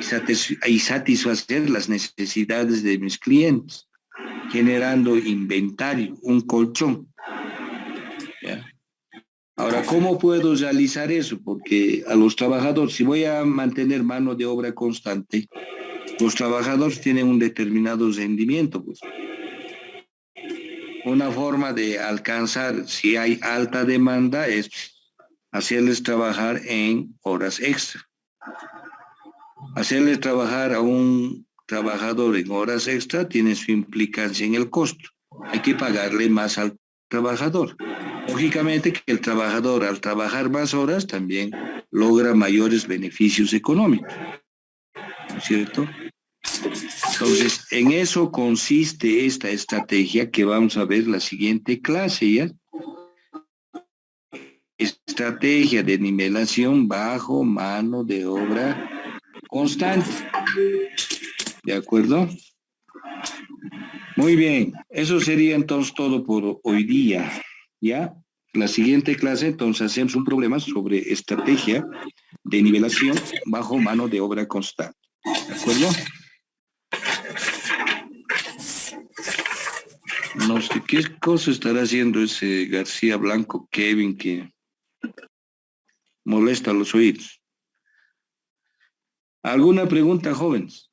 Y satisfacer las necesidades de mis clientes, generando inventario, un colchón. ¿Ya? Ahora, ¿cómo puedo realizar eso? Porque a los trabajadores, si voy a mantener mano de obra constante, los trabajadores tienen un determinado rendimiento, pues. Una forma de alcanzar, si hay alta demanda, es hacerles trabajar en horas extra. Hacerle trabajar a un trabajador en horas extra tiene su implicancia en el costo. Hay que pagarle más al trabajador. Lógicamente que el trabajador al trabajar más horas también logra mayores beneficios económicos, ¿no es cierto? Entonces, en eso consiste esta estrategia que vamos a ver la siguiente clase, ¿ya? Estrategia de nivelación bajo mano de obra constante. ¿De acuerdo? Muy bien. Eso sería entonces todo por hoy día. ¿Ya? La siguiente clase, entonces, hacemos un problema sobre estrategia de nivelación bajo mano de obra constante. ¿De acuerdo? No sé qué cosa estará haciendo ese García Blanco Kevin que molesta a los oídos. ¿Alguna pregunta, jóvenes?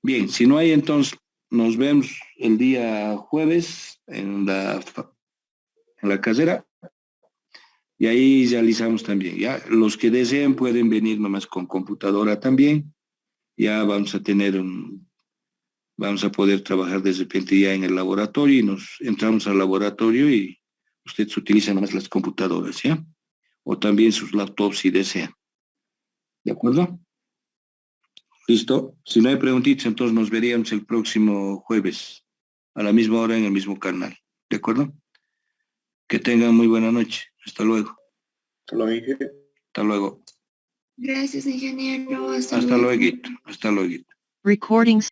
Bien, si no hay, entonces nos vemos el día jueves en la casera y ahí realizamos también. Ya los que deseen pueden venir nomás con computadora también. Ya vamos a poder trabajar de repente ya en el laboratorio y nos entramos al laboratorio y ustedes utilizan nomás las computadoras, ¿ya? O también sus laptops si desean. ¿De acuerdo? ¿Listo? Si no hay preguntitas, entonces nos veríamos el próximo jueves a la misma hora en el mismo canal. ¿De acuerdo? Que tengan muy buena noche. Hasta luego. Hasta luego, Inge. Hasta luego. Gracias, ingeniero. Hasta Hasta luego. luego. Hasta luego. Recordings